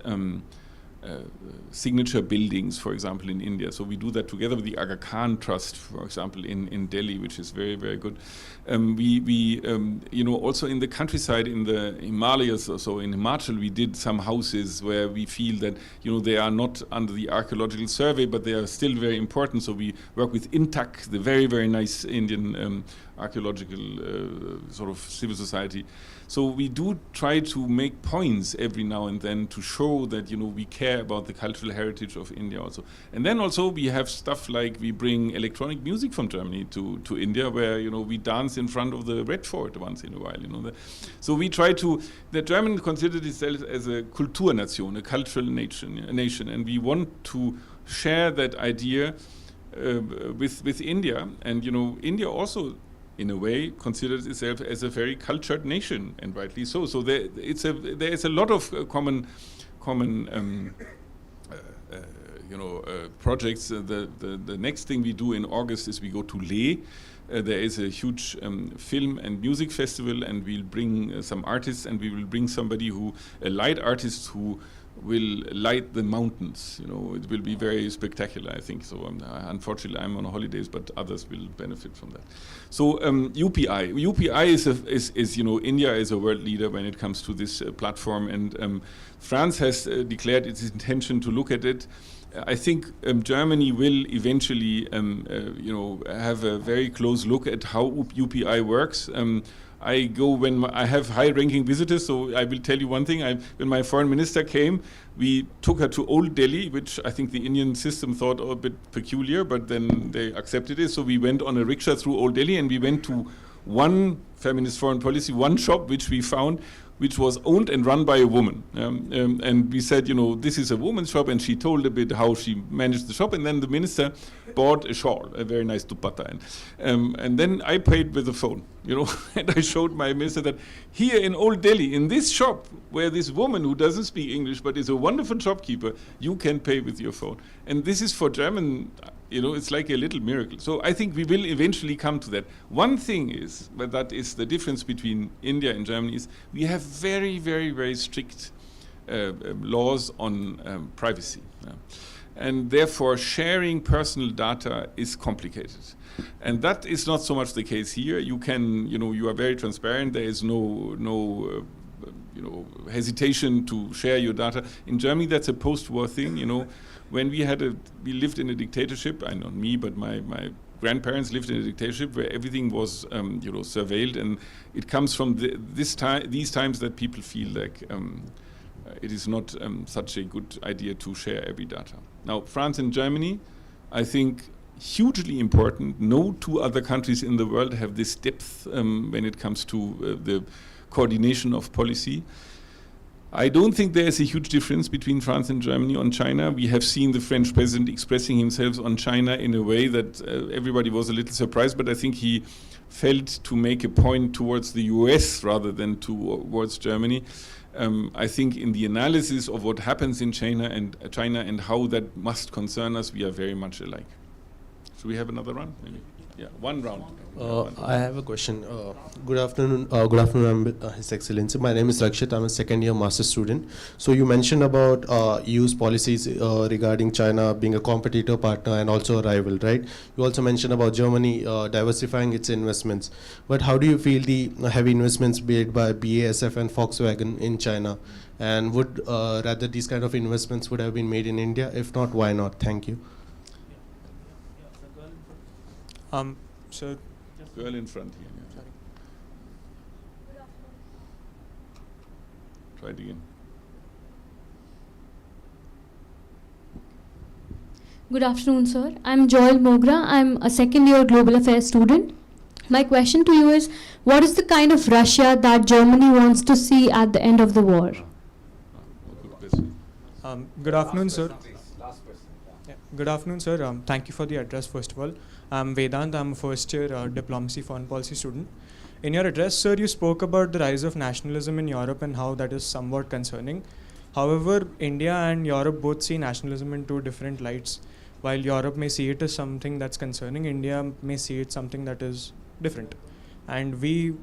signature buildings, for example, in India. So we do that together with the Aga Khan Trust, for example, in Delhi, which is very, very good. We also in the countryside, in the Himalayas, or so in Himachal, we did some houses where we feel that, they are not under the archaeological survey, but they are still very important. So we work with Intak, the very, very nice Indian archaeological sort of civil society. So we do try to make points every now and then to show that, you know, we care about the cultural heritage of India also. And then also we have stuff like we bring electronic music from Germany to India, where, you know, we dance in front of the Red Fort once in a while, you know. So we try to, the German considered itself as a Kulturnation, a cultural nation, and we want to share that idea with India. And, you know, India also, in a way, considers itself as a very cultured nation, and rightly so. So there is a lot of common projects. The next thing we do in August is we go to Leh. There is a huge film and music festival, and we'll bring some artists, and we will bring somebody a light artist who will light the mountains. You know, it will be very spectacular, I think. So unfortunately, I'm on holidays, but others will benefit from that. So UPI is you know, India is a world leader when it comes to this platform, and France has declared its intention to look at it. I think Germany will eventually, you know, have a very close look at how UPI works. I go when I have high-ranking visitors, so I will tell you one thing. When my foreign minister came, we took her to Old Delhi, which I think the Indian system thought a bit peculiar, but then they accepted it. So we went on a rickshaw through Old Delhi, and we went to one feminist foreign policy, one shop which we found, which was owned and run by a woman. And we said, you know, this is a woman's shop, and she told a bit how she managed the shop, and then the minister bought a shawl, a very nice dupatta. And then I paid with the phone, you know, and I showed my minister that here in Old Delhi, in this shop, where this woman who doesn't speak English but is a wonderful shopkeeper, you can pay with your phone. And this is for German, you know, it's like a little miracle. So I think we will eventually come to that. One thing is, but that is the difference between India and Germany, is we have very, very, very strict laws on privacy. And therefore, sharing personal data is complicated. And that is not so much the case here. You can, you know, you are very transparent. There is no you know, hesitation to share your data. In Germany, that's a post-war thing, you know. When we lived in a dictatorship, not me, but my grandparents lived in a dictatorship where everything was, you know, surveilled, and it comes from these times that people feel like it is not such a good idea to share every data. Now, France and Germany, I think, hugely important. No two other countries in the world have this depth when it comes to the coordination of policy. I don't think there is a huge difference between France and Germany on China. We have seen the French president expressing himself on China in a way that everybody was a little surprised, but I think he felt to make a point towards the US rather than towards Germany. I think in the analysis of what happens in China and how that must concern us, we are very much alike. Should we have another round, maybe? Yeah, one round. I have a question. Good afternoon, His Excellency. My name is Rakshit. I'm a second-year master's student. So you mentioned about EU's policies regarding China being a competitor, partner, and also a rival, right? You also mentioned about Germany diversifying its investments. But how do you feel the heavy investments made by BASF and Volkswagen in China? And would rather these kind of investments would have been made in India? If not, why not? Thank you. So girl in front here. Yeah. Try it again. Good afternoon, sir. I'm Joel Mogra. I'm a second-year global affairs student. My question to you is, what is the kind of Russia that Germany wants to see at the end of the war? Good afternoon, sir. Good afternoon, sir. Thank you for the address, first of all. I'm Vedant. I'm a first-year diplomacy foreign policy student. In your address, sir, you spoke about the rise of nationalism in Europe and how that is somewhat concerning. However, India and Europe both see nationalism in two different lights. While Europe may see it as something that's concerning, India may see it something that is different. And we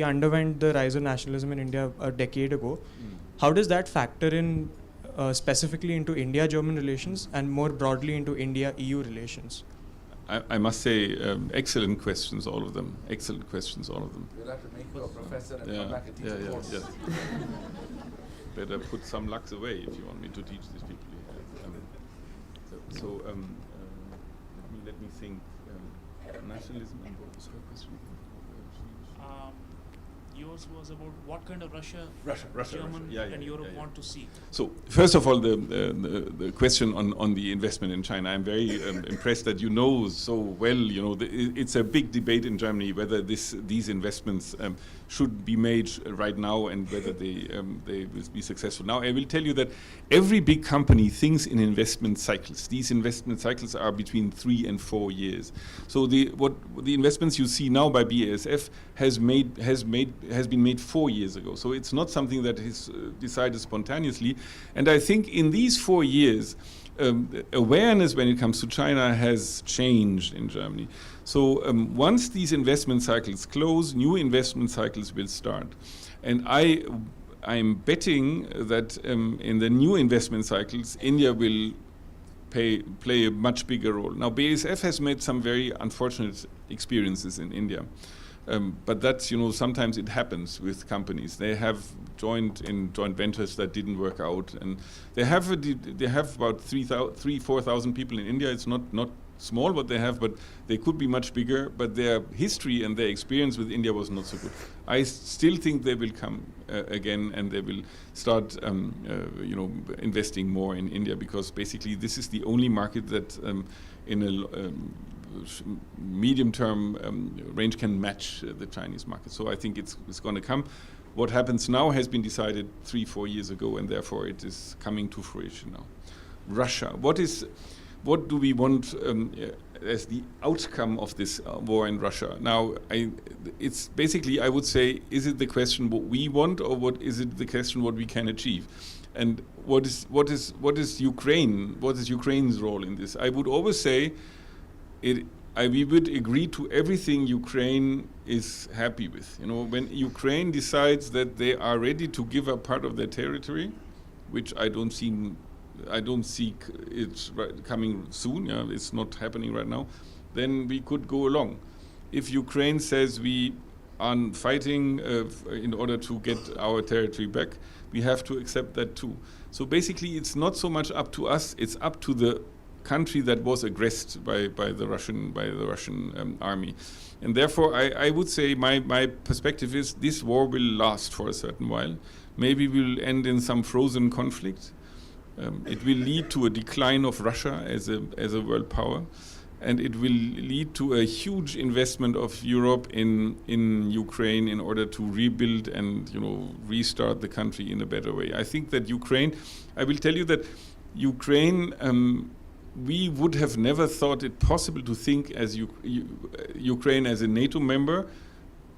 underwent the rise of nationalism in India a decade ago. How does that factor in specifically into India-German relations and more broadly into India-EU relations? I must say, excellent questions, all of them. Excellent questions, all of them. You'll have to make you a professor and come back and teach a course. Better put some lakhs away if you want me to teach these people. Let me think. Nationalism and what was her question? Yours was about what kind of Russia German Yeah, and Europe yeah. want to see. So first of all, the question on the investment in China, I'm very impressed that you know so well. You know, it's a big debate in Germany whether these investments should be made right now and whether they will be successful. Now, I will tell you that every big company thinks in investment cycles. These investment cycles are between 3 and 4 years. So the investments you see now by BASF has been made 4 years ago. So it's not something that is decided spontaneously. And I think in these 4 years, awareness when it comes to China has changed in Germany. So once these investment cycles close, new investment cycles will start. And I'm betting that in the new investment cycles, India will play a much bigger role. Now, BASF has made some very unfortunate experiences in India. But that's, sometimes it happens with companies. They have joined ventures that didn't work out, and they have about 4,000 people in India. It's not small what they have, but they could be much bigger. But their history and their experience with India was not so good. I still think they will come again, and they will start, investing more in India, because basically this is the only market that in a medium-term range can match the Chinese market. So I think it's going to come. What happens now has been decided 3-4 years ago, and therefore it is coming to fruition now. Russia. What do we want as the outcome of this war in Russia? Now, it's basically, I would say, is it the question what we want, or what is it the question what we can achieve? And what is Ukraine? What is Ukraine's role in this? I would always say we would agree to everything Ukraine is happy with. When Ukraine decides that they are ready to give up part of their territory, which I don't see it coming soon. It's not happening right now. Then we could go along. If Ukraine says we are fighting in order to get our territory back, we have to accept that too. So basically, it's not so much up to us; it's up to the country that was aggressed by the Russian army. And therefore, I would say my perspective is this war will last for a certain while. Maybe we'll end in some frozen conflict. It will lead to a decline of Russia as a world power, and it will lead to a huge investment of Europe in Ukraine in order to rebuild and restart the country in a better way. I think that Ukraine, I will tell you that Ukraine, we would have never thought it possible to think as Ukraine as a NATO member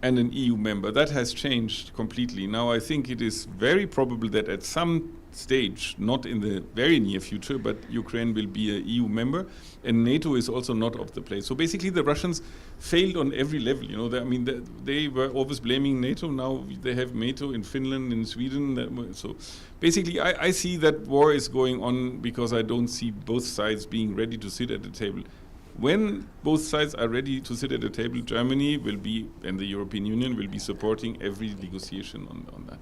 and an EU member. That has changed completely. Now I think it is very probable that at some stage, not in the very near future, but Ukraine will be a EU member, and NATO is also not off the place. So basically the Russians failed on every level. They were always blaming NATO. Now they have NATO in Finland, in Sweden. So basically I see that war is going on because I don't see both sides being ready to sit at the table. When both sides are ready to sit at the table, Germany will be, and the European Union will be supporting every negotiation on that.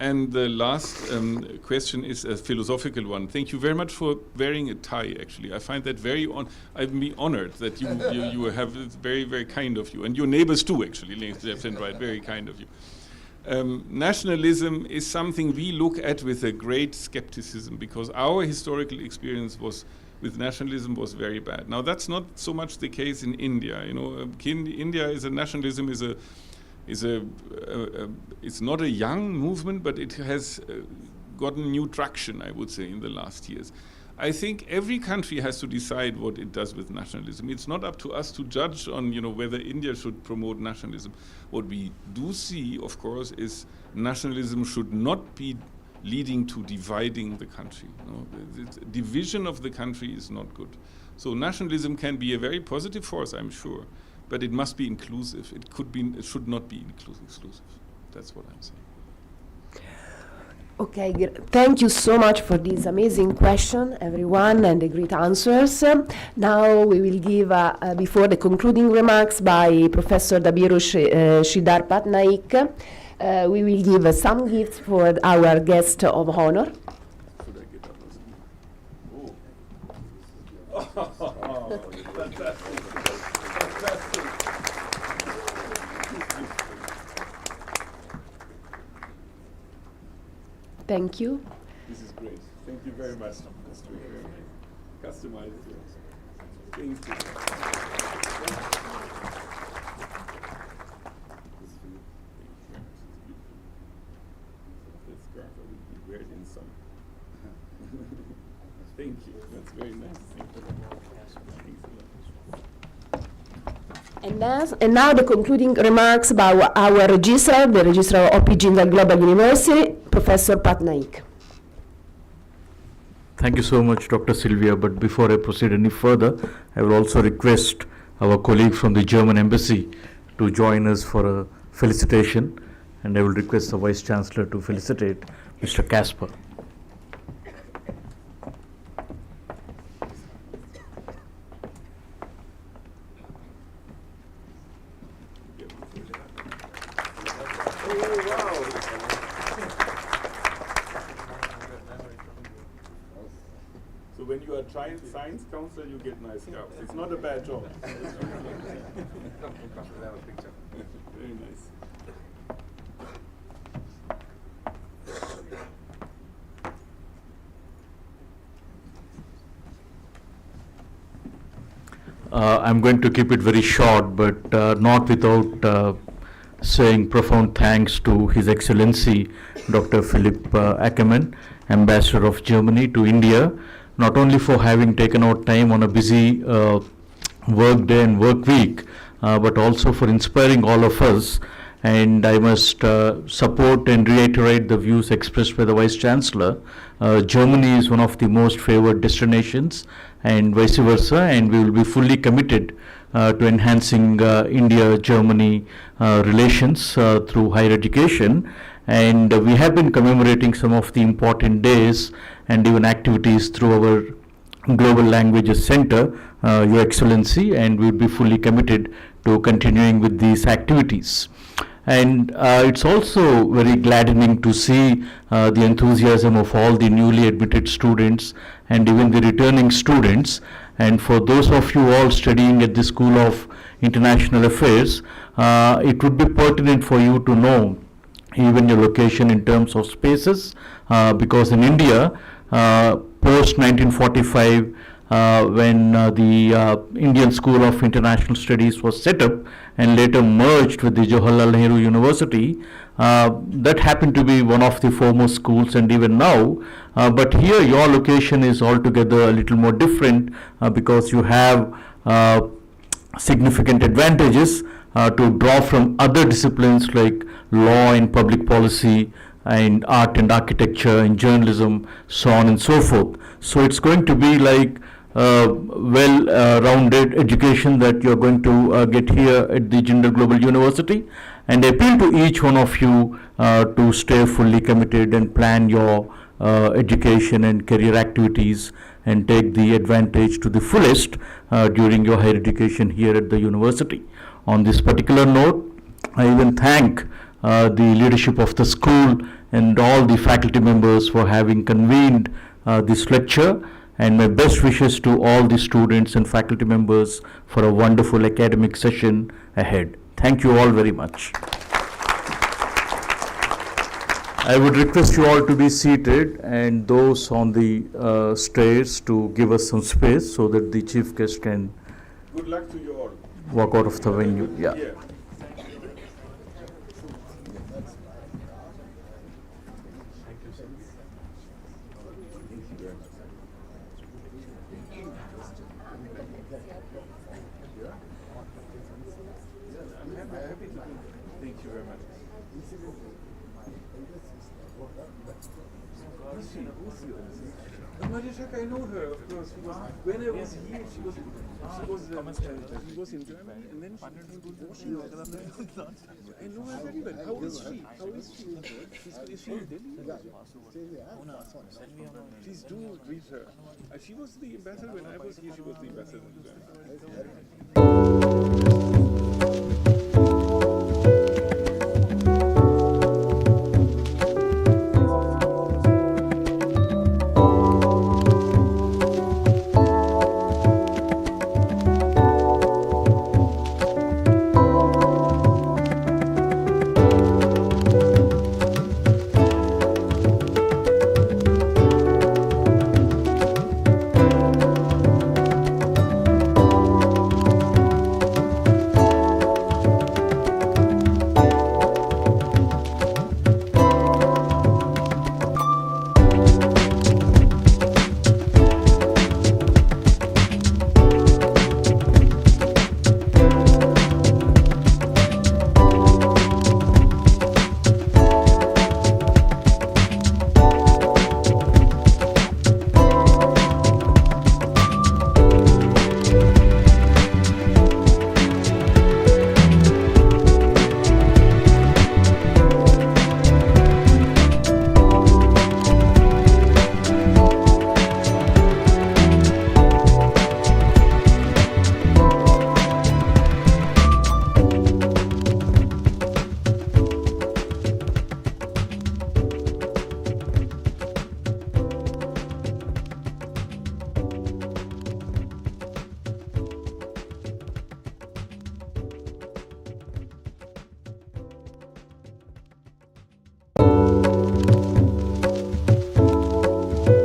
And the last question is a philosophical one. Thank you very much for wearing a tie, actually. I find that I'd be honored that you have, it's very, very kind of you. And your neighbors too, actually, left and right, very kind of you. Nationalism is something we look at with a great skepticism, because our historical experience with nationalism was very bad. Now, that's not so much the case in India. India is a nationalism, it's not a young movement, but it has gotten new traction, I would say, in the last years. I think every country has to decide what it does with nationalism. It's not up to us to judge on, whether India should promote nationalism. What we do see, of course, is nationalism should not be leading to dividing the country. The division of the country is not good. So nationalism can be a very positive force, I'm sure, but it must be inclusive. It should not be exclusive. That's what I'm saying. Okay, thank you so much for this amazing question, everyone, and the great answers. Now we will give, before the concluding remarks by Professor Dabiru Shidhar Patnaik, we will give some gifts for our guest of honor. Should I get up? Oh, fantastic. Fantastic. Thank you. This is great. Thank you very much. Customized. Thank you. This scarf I will be wearing in summer. Thank you. That's very nice. Thank you. Thanks a lot. And now the concluding remarks about our registrar, the registrar of Jindal Global University, Professor Patnaik. Thank you so much, Dr. Sylvia. But before I proceed any further, I will also request our colleague from the German Embassy to join us for a felicitation. And I will request the Vice Chancellor to felicitate Mr. Kasper. So when you are science counselor, you get nice scarves. It's not a bad job. Very nice. I'm going to keep it very short, but not without saying profound thanks to His Excellency Dr. Philipp Ackermann, Ambassador of Germany to India, not only for having taken out time on a busy work day and work week, but also for inspiring all of us. And I must support and reiterate the views expressed by the Vice Chancellor. Germany is one of the most favored destinations and vice versa, and we will be fully committed to enhancing India-Germany relations through higher education. And we have been commemorating some of the important days and even activities through our Global Languages Center, Your Excellency, and we will be fully committed to continuing with these activities. And it's also very gladdening to see the enthusiasm of all the newly admitted students and even the returning students. And for those of you all studying at the School of International Affairs, it would be pertinent for you to know even your location in terms of spaces, because in India, post 1945, when the Indian School of International Studies was set up and later merged with the Jawaharlal Nehru University, that happened to be one of the foremost schools, and even now. But here your location is altogether a little more different because you have significant advantages to draw from other disciplines like law and public policy and art and architecture and journalism, so on and so forth. So it's going to be like well-rounded education that you're going to get here at the Jindal Global University. And I appeal to each one of you to stay fully committed and plan your education and career activities and take the advantage to the fullest during your higher education here at the university. On this particular note, I even thank the leadership of the school and all the faculty members for having convened this lecture, and my best wishes to all the students and faculty members for a wonderful academic session ahead. Thank you all very much. I would request you all to be seated and those on the stairs to give us some space so that the chief guest can Good luck to you all. walk out of the venue. Yeah. Thank you very much. Mariashaka, I know her, of course. When I was here, she was in Germany, and then she I know her very well. How is she? Is she in Delhi? Please do greet her. She was the ambassador when I was here. She was the ambassador in Germany.